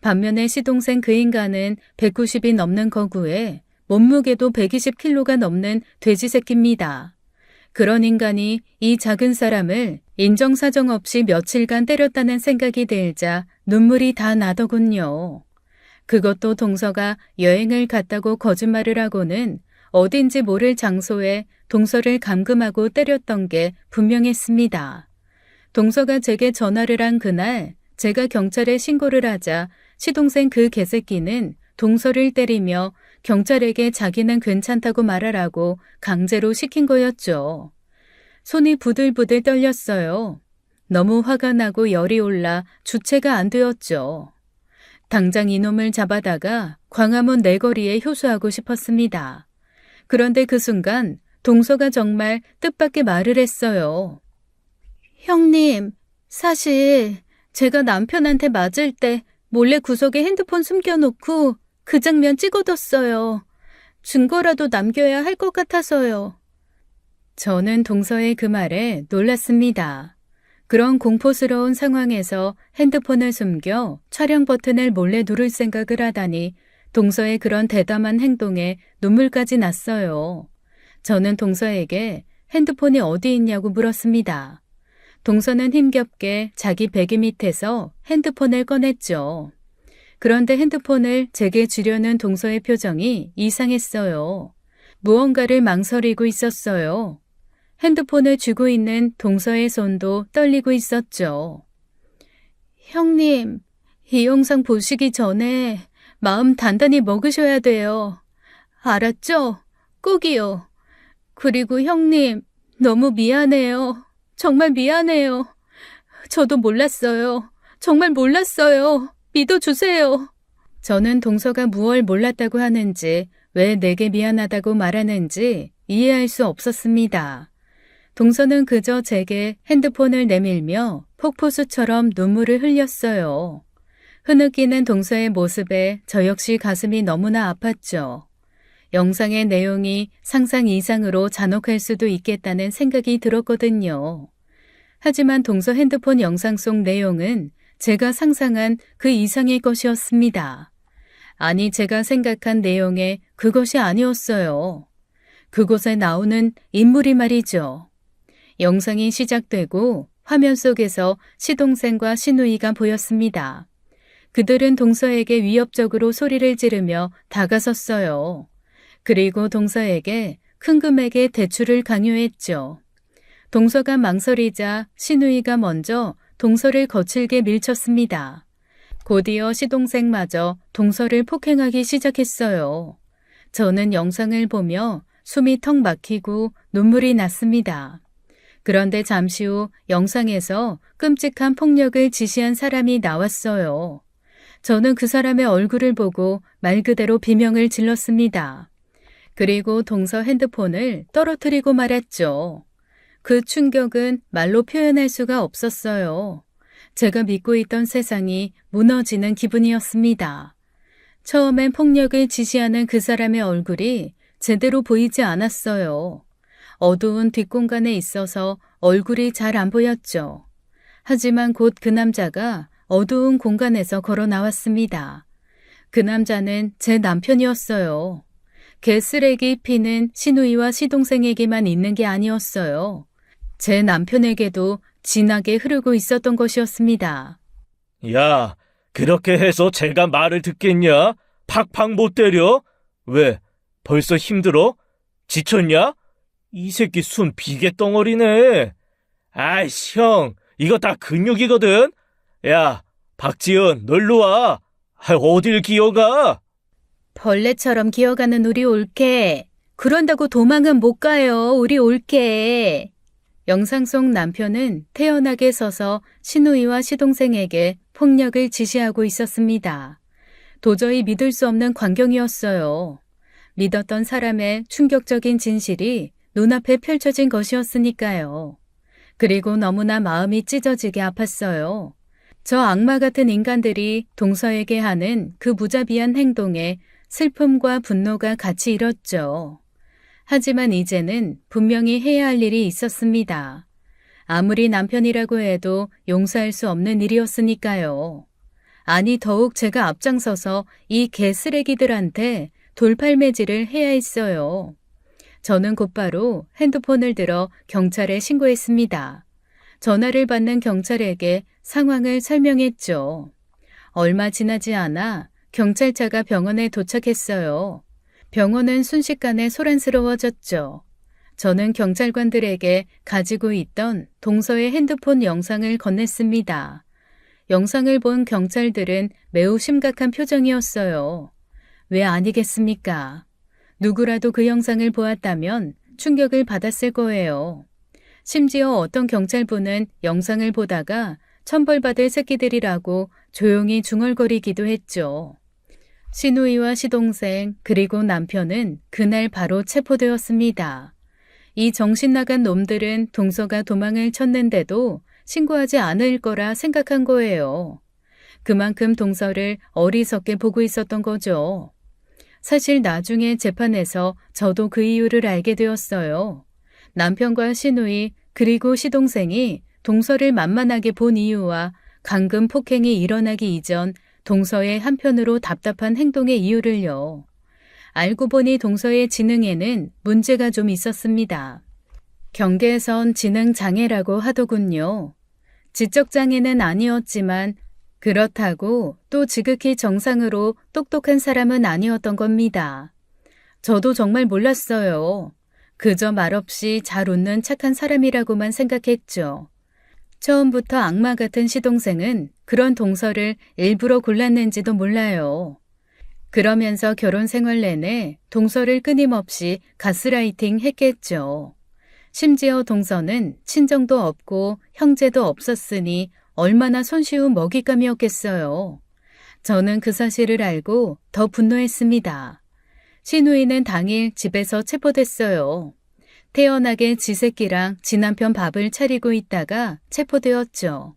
반면에 시동생 그 인간은 190이 넘는 거구에 몸무게도 120kg가 넘는 돼지 새끼입니다. 그런 인간이 이 작은 사람을 인정사정 없이 며칠간 때렸다는 생각이 들자 눈물이 다 나더군요. 그것도 동서가 여행을 갔다고 거짓말을 하고는 어딘지 모를 장소에 동서를 감금하고 때렸던 게 분명했습니다. 동서가 제게 전화를 한 그날 제가 경찰에 신고를 하자 시동생 그 개새끼는 동서를 때리며 경찰에게 자기는 괜찮다고 말하라고 강제로 시킨 거였죠. 손이 부들부들 떨렸어요. 너무 화가 나고 열이 올라 주체가 안 되었죠. 당장 이놈을 잡아다가 광화문 내거리에 효수하고 싶었습니다. 그런데 그 순간 동서가 정말 뜻밖의 말을 했어요. 형님, 사실 제가 남편한테 맞을 때 몰래 구석에 핸드폰 숨겨놓고 그 장면 찍어뒀어요. 증거라도 남겨야 할 것 같아서요. 저는 동서의 그 말에 놀랐습니다. 그런 공포스러운 상황에서 핸드폰을 숨겨 촬영 버튼을 몰래 누를 생각을 하다니 동서의 그런 대담한 행동에 눈물까지 났어요. 저는 동서에게 핸드폰이 어디 있냐고 물었습니다. 동서는 힘겹게 자기 베개 밑에서 핸드폰을 꺼냈죠. 그런데 핸드폰을 제게 주려는 동서의 표정이 이상했어요. 무언가를 망설이고 있었어요. 핸드폰을 쥐고 있는 동서의 손도 떨리고 있었죠. 형님, 이 영상 보시기 전에 마음 단단히 먹으셔야 돼요. 알았죠? 꼭이요. 그리고 형님, 너무 미안해요. 정말 미안해요. 저도 몰랐어요. 정말 몰랐어요. 믿어주세요. 저는 동서가 무얼 몰랐다고 하는지, 왜 내게 미안하다고 말하는지 이해할 수 없었습니다. 동서는 그저 제게 핸드폰을 내밀며 폭포수처럼 눈물을 흘렸어요. 흐느끼는 동서의 모습에 저 역시 가슴이 너무나 아팠죠. 영상의 내용이 상상 이상으로 잔혹할 수도 있겠다는 생각이 들었거든요. 하지만 동서 핸드폰 영상 속 내용은 제가 상상한 그 이상의 것이었습니다. 아니, 제가 생각한 내용에 그것이 아니었어요. 그곳에 나오는 인물이 말이죠. 영상이 시작되고 화면 속에서 시동생과 시누이가 보였습니다. 그들은 동서에게 위협적으로 소리를 지르며 다가섰어요. 그리고 동서에게 큰 금액의 대출을 강요했죠. 동서가 망설이자 시누이가 먼저 동서를 거칠게 밀쳤습니다. 곧이어 시동생마저 동서를 폭행하기 시작했어요. 저는 영상을 보며 숨이 턱 막히고 눈물이 났습니다. 그런데 잠시 후 영상에서 끔찍한 폭력을 지시한 사람이 나왔어요. 저는 그 사람의 얼굴을 보고 말 그대로 비명을 질렀습니다. 그리고 동서 핸드폰을 떨어뜨리고 말았죠. 그 충격은 말로 표현할 수가 없었어요. 제가 믿고 있던 세상이 무너지는 기분이었습니다. 처음엔 폭력을 지시하는 그 사람의 얼굴이 제대로 보이지 않았어요. 어두운 뒷공간에 있어서 얼굴이 잘 안 보였죠. 하지만 곧 그 남자가 어두운 공간에서 걸어 나왔습니다. 그 남자는 제 남편이었어요. 개쓰레기 피는 시누이와 시동생에게만 있는 게 아니었어요. 제 남편에게도 진하게 흐르고 있었던 것이었습니다. 야, 그렇게 해서 제가 말을 듣겠냐? 팍팍 못 때려? 왜? 벌써 힘들어? 지쳤냐? 이 새끼 순 비계 덩어리네. 아이씨, 형, 이거 다 근육이거든? 야, 박지은, 널로 와. 어딜 기어가? 벌레처럼 기어가는 우리 올케. 그런다고 도망은 못 가요, 우리 올케. 영상 속 남편은 태연하게 서서 시누이와 시동생에게 폭력을 지시하고 있었습니다. 도저히 믿을 수 없는 광경이었어요. 믿었던 사람의 충격적인 진실이 눈앞에 펼쳐진 것이었으니까요. 그리고 너무나 마음이 찢어지게 아팠어요. 저 악마 같은 인간들이 동서에게 하는 그 무자비한 행동에 슬픔과 분노가 같이 일었죠. 하지만 이제는 분명히 해야 할 일이 있었습니다. 아무리 남편이라고 해도 용서할 수 없는 일이었으니까요. 아니, 더욱 제가 앞장서서 이 개쓰레기들한테 돌팔매질을 해야 했어요. 저는 곧바로 핸드폰을 들어 경찰에 신고했습니다. 전화를 받는 경찰에게 상황을 설명했죠. 얼마 지나지 않아 경찰차가 병원에 도착했어요. 병원은 순식간에 소란스러워졌죠. 저는 경찰관들에게 가지고 있던 동서의 핸드폰 영상을 건넸습니다. 영상을 본 경찰들은 매우 심각한 표정이었어요. 왜 아니겠습니까? 누구라도 그 영상을 보았다면 충격을 받았을 거예요. 심지어 어떤 경찰분은 영상을 보다가 천벌받을 새끼들이라고 조용히 중얼거리기도 했죠. 시누이와 시동생 그리고 남편은 그날 바로 체포되었습니다. 이 정신나간 놈들은 동서가 도망을 쳤는데도 신고하지 않을 거라 생각한 거예요. 그만큼 동서를 어리석게 보고 있었던 거죠. 사실 나중에 재판에서 저도 그 이유를 알게 되었어요. 남편과 시누이 그리고 시동생이 동서를 만만하게 본 이유와 강금 폭행이 일어나기 이전 동서의 한편으로 답답한 행동의 이유를요. 알고 보니 동서의 지능에는 문제가 좀 있었습니다. 경계선 지능 장애라고 하더군요. 지적 장애는 아니었지만 그렇다고 또 지극히 정상으로 똑똑한 사람은 아니었던 겁니다. 저도 정말 몰랐어요. 그저 말없이 잘 웃는 착한 사람이라고만 생각했죠. 처음부터 악마 같은 시동생은 그런 동서를 일부러 골랐는지도 몰라요. 그러면서 결혼 생활 내내 동서를 끊임없이 가스라이팅 했겠죠. 심지어 동서는 친정도 없고 형제도 없었으니 얼마나 손쉬운 먹잇감이었겠어요. 저는 그 사실을 알고 더 분노했습니다. 시누이는 당일 집에서 체포됐어요. 태연하게 지 새끼랑 지 남편 밥을 차리고 있다가 체포되었죠.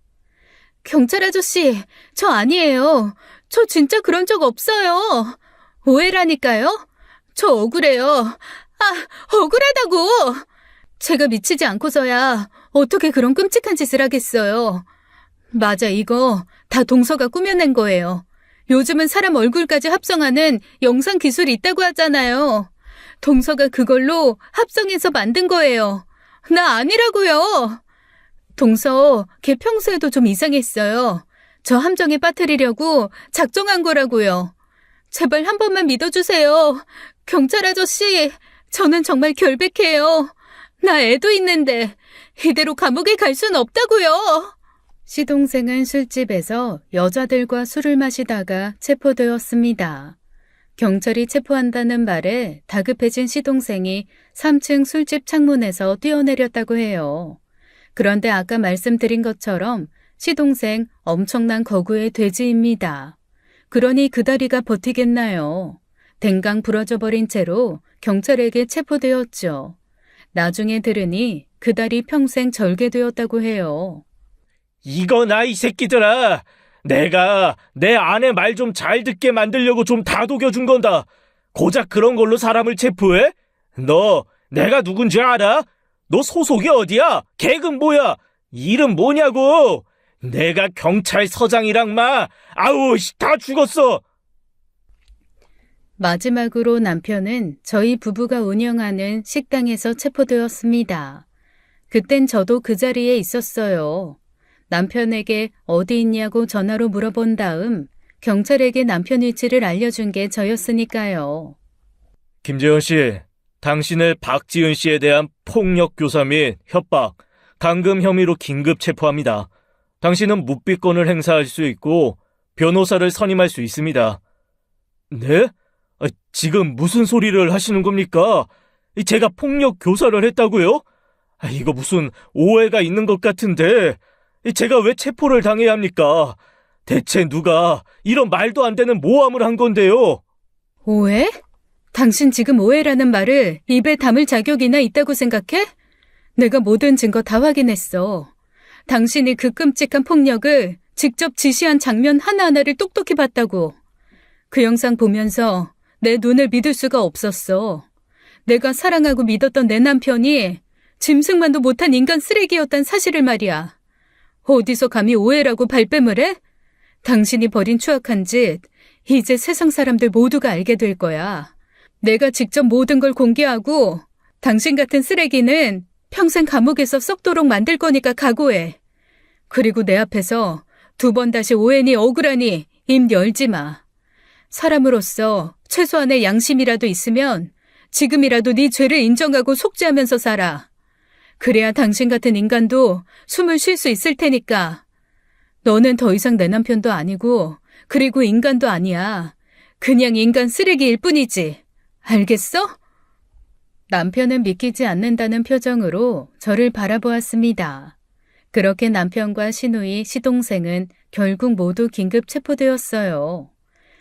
경찰 아저씨, 저 아니에요. 저 진짜 그런 적 없어요. 오해라니까요? 저 억울해요. 억울하다고! 제가 미치지 않고서야 어떻게 그런 끔찍한 짓을 하겠어요. 맞아, 이거 다 동서가 꾸며낸 거예요. 요즘은 사람 얼굴까지 합성하는 영상 기술이 있다고 하잖아요. 동서가 그걸로 합성해서 만든 거예요. 나 아니라고요. 동서, 걔 평소에도 좀 이상했어요. 저 함정에 빠뜨리려고 작정한 거라고요. 제발 한 번만 믿어주세요. 경찰 아저씨, 저는 정말 결백해요. 나 애도 있는데 이대로 감옥에 갈 순 없다고요. 시동생은 술집에서 여자들과 술을 마시다가 체포되었습니다. 경찰이 체포한다는 말에 다급해진 시동생이 3층 술집 창문에서 뛰어내렸다고 해요. 그런데 아까 말씀드린 것처럼 시동생 엄청난 거구의 돼지입니다. 그러니 그 다리가 버티겠나요? 댕강 부러져 버린 채로 경찰에게 체포되었죠. 나중에 들으니 그 다리 평생 절개되었다고 해요. 이거나 이 새끼들아. 내가 내 아내 말 좀 잘 듣게 만들려고 좀 다독여준 건다. 고작 그런 걸로 사람을 체포해? 너 내가 누군지 알아? 너 소속이 어디야? 계급 뭐야? 이름 뭐냐고? 내가 경찰서장이랑 아우 다 죽었어. 마지막으로 남편은 저희 부부가 운영하는 식당에서 체포되었습니다. 그땐 저도 그 자리에 있었어요. 남편에게 어디 있냐고 전화로 물어본 다음 경찰에게 남편 위치를 알려준 게 저였으니까요. 김재현 씨, 당신을 박지은 씨에 대한 폭력 교사 및 협박, 감금 혐의로 긴급 체포합니다. 당신은 묵비권을 행사할 수 있고 변호사를 선임할 수 있습니다. 네? 지금 무슨 소리를 하시는 겁니까? 제가 폭력 교사를 했다고요? 이거 무슨 오해가 있는 것 같은데 제가 왜 체포를 당해야 합니까? 대체 누가 이런 말도 안 되는 모함을 한 건데요? 오해? 당신 지금 오해라는 말을 입에 담을 자격이나 있다고 생각해? 내가 모든 증거 다 확인했어. 당신이 그 끔찍한 폭력을 직접 지시한 장면 하나하나를 똑똑히 봤다고. 그 영상 보면서 내 눈을 믿을 수가 없었어. 내가 사랑하고 믿었던 내 남편이 짐승만도 못한 인간 쓰레기였단 사실을 말이야. 어디서 감히 오해라고 발뺌을 해? 당신이 벌인 추악한 짓, 이제 세상 사람들 모두가 알게 될 거야. 내가 직접 모든 걸 공개하고 당신 같은 쓰레기는 평생 감옥에서 썩도록 만들 거니까 각오해. 그리고 내 앞에서 2번 다시 오해니 억울하니 입 열지 마. 사람으로서 최소한의 양심이라도 있으면 지금이라도 네 죄를 인정하고 속죄하면서 살아. 그래야 당신 같은 인간도 숨을 쉴 수 있을 테니까. 너는 더 이상 내 남편도 아니고 그리고 인간도 아니야. 그냥 인간 쓰레기일 뿐이지. 알겠어? 남편은 믿기지 않는다는 표정으로 저를 바라보았습니다. 그렇게 남편과 시누이, 시동생은 결국 모두 긴급 체포되었어요.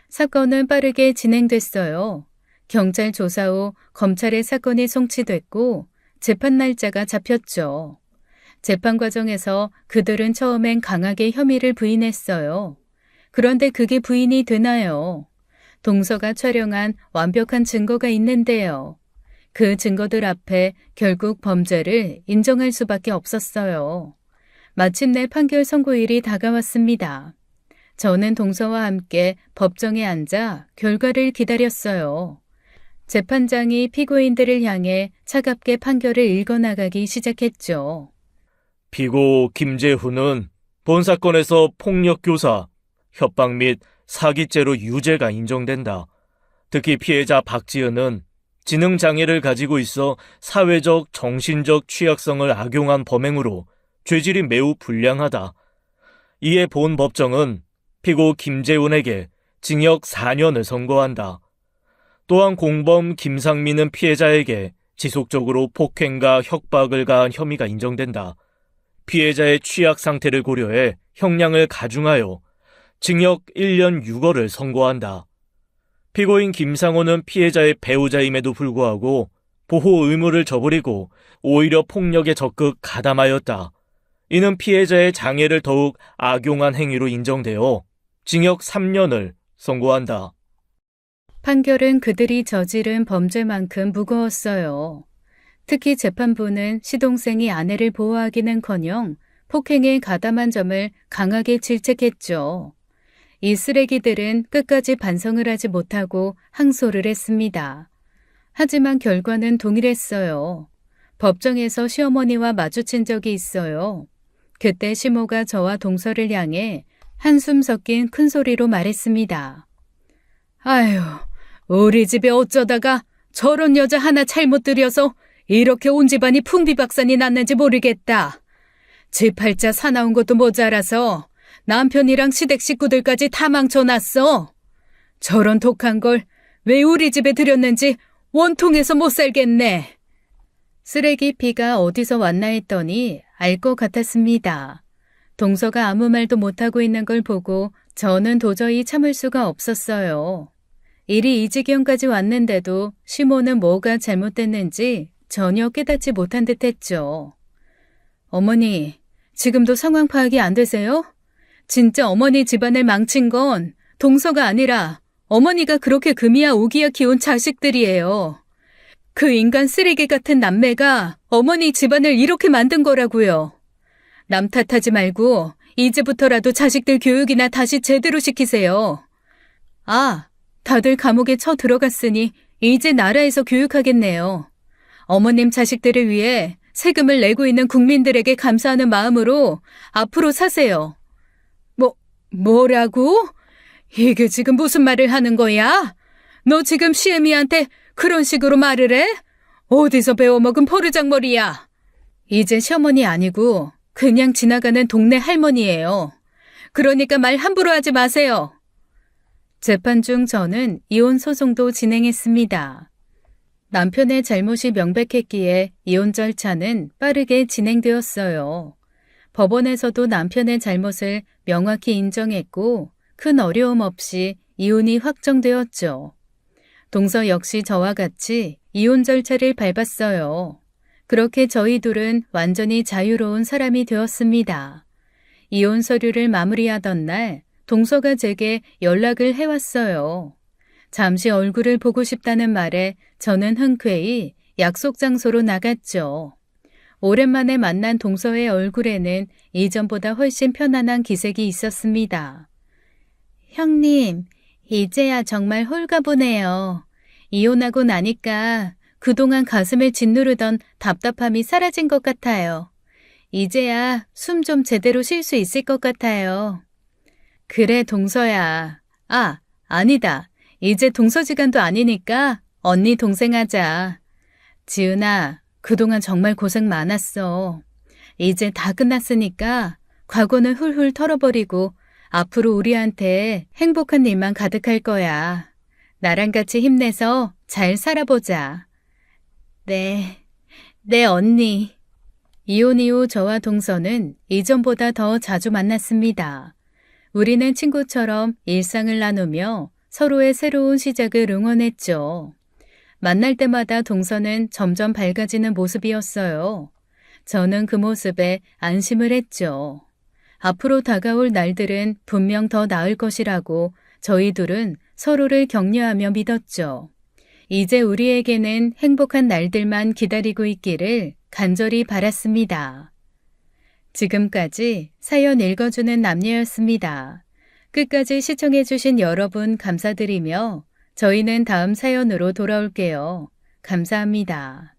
사건은 빠르게 진행됐어요. 경찰 조사 후 검찰에 사건이 송치됐고 재판 날짜가 잡혔죠. 재판 과정에서 그들은 처음엔 강하게 혐의를 부인했어요. 그런데 그게 부인이 되나요? 동서가 촬영한 완벽한 증거가 있는데요. 그 증거들 앞에 결국 범죄를 인정할 수밖에 없었어요. 마침내 판결 선고일이 다가왔습니다. 저는 동서와 함께 법정에 앉아 결과를 기다렸어요. 재판장이 피고인들을 향해 차갑게 판결을 읽어나가기 시작했죠. 피고 김재훈은 본 사건에서 폭력교사, 협박 및 사기죄로 유죄가 인정된다. 특히 피해자 박지은은 지능장애를 가지고 있어 사회적, 정신적 취약성을 악용한 범행으로 죄질이 매우 불량하다. 이에 본 법정은 피고 김재훈에게 징역 4년을 선고한다. 또한 공범 김상민은 피해자에게 지속적으로 폭행과 협박을 가한 혐의가 인정된다. 피해자의 취약 상태를 고려해 형량을 가중하여 징역 1년 6월을 선고한다. 피고인 김상호는 피해자의 배우자임에도 불구하고 보호 의무를 저버리고 오히려 폭력에 적극 가담하였다. 이는 피해자의 장애를 더욱 악용한 행위로 인정되어 징역 3년을 선고한다. 판결은 그들이 저지른 범죄만큼 무거웠어요. 특히 재판부는 시동생이 아내를 보호하기는커녕 폭행에 가담한 점을 강하게 질책했죠. 이 쓰레기들은 끝까지 반성을 하지 못하고 항소를 했습니다. 하지만 결과는 동일했어요. 법정에서 시어머니와 마주친 적이 있어요. 그때 시모가 저와 동서를 향해 한숨 섞인 큰 소리로 말했습니다. 아휴, 우리 집에 어쩌다가 저런 여자 하나 잘못 들여서 이렇게 온 집안이 풍비박산이 났는지 모르겠다. 집 팔자 사나운 것도 모자라서 남편이랑 시댁 식구들까지 다 망쳐놨어. 저런 독한 걸 왜 우리 집에 들였는지 원통해서 못 살겠네. 쓰레기 피가 어디서 왔나 했더니 알 것 같았습니다. 동서가 아무 말도 못하고 있는 걸 보고 저는 도저히 참을 수가 없었어요. 일이 이 지경까지 왔는데도 시모는 뭐가 잘못됐는지 전혀 깨닫지 못한 듯했죠. 어머니, 지금도 상황 파악이 안 되세요? 진짜 어머니 집안을 망친 건 동서가 아니라 어머니가 그렇게 금이야 오기야 키운 자식들이에요. 그 인간 쓰레기 같은 남매가 어머니 집안을 이렇게 만든 거라고요. 남 탓하지 말고 이제부터라도 자식들 교육이나 다시 제대로 시키세요. 아, 다들 감옥에 쳐 들어갔으니 이제 나라에서 교육하겠네요. 어머님 자식들을 위해 세금을 내고 있는 국민들에게 감사하는 마음으로 앞으로 사세요. 뭐라고? 이게 지금 무슨 말을 하는 거야? 너 지금 시애미한테 그런 식으로 말을 해? 어디서 배워먹은 포르장머리야? 이제 시어머니 아니고 그냥 지나가는 동네 할머니예요. 그러니까 말 함부로 하지 마세요. 재판 중 저는 이혼 소송도 진행했습니다. 남편의 잘못이 명백했기에 이혼 절차는 빠르게 진행되었어요. 법원에서도 남편의 잘못을 명확히 인정했고 큰 어려움 없이 이혼이 확정되었죠. 동서 역시 저와 같이 이혼 절차를 밟았어요. 그렇게 저희 둘은 완전히 자유로운 사람이 되었습니다. 이혼 서류를 마무리하던 날 동서가 제게 연락을 해왔어요. 잠시 얼굴을 보고 싶다는 말에 저는 흔쾌히 약속 장소로 나갔죠. 오랜만에 만난 동서의 얼굴에는 이전보다 훨씬 편안한 기색이 있었습니다. 형님, 이제야 정말 홀가분해요. 이혼하고 나니까 그동안 가슴을 짓누르던 답답함이 사라진 것 같아요. 이제야 숨 좀 제대로 쉴 수 있을 것 같아요. 그래, 동서야. 아, 아니다. 이제 동서지간도 아니니까 언니 동생 하자. 지은아, 그동안 정말 고생 많았어. 이제 다 끝났으니까 과거는 훌훌 털어버리고 앞으로 우리한테 행복한 일만 가득할 거야. 나랑 같이 힘내서 잘 살아보자. 네, 언니. 이혼 이후 저와 동서는 이전보다 더 자주 만났습니다. 우리는 친구처럼 일상을 나누며 서로의 새로운 시작을 응원했죠. 만날 때마다 동서는 점점 밝아지는 모습이었어요. 저는 그 모습에 안심을 했죠. 앞으로 다가올 날들은 분명 더 나을 것이라고 저희 둘은 서로를 격려하며 믿었죠. 이제 우리에게는 행복한 날들만 기다리고 있기를 간절히 바랐습니다. 지금까지 사연 읽어주는 남녀였습니다. 끝까지 시청해주신 여러분 감사드리며 저희는 다음 사연으로 돌아올게요. 감사합니다.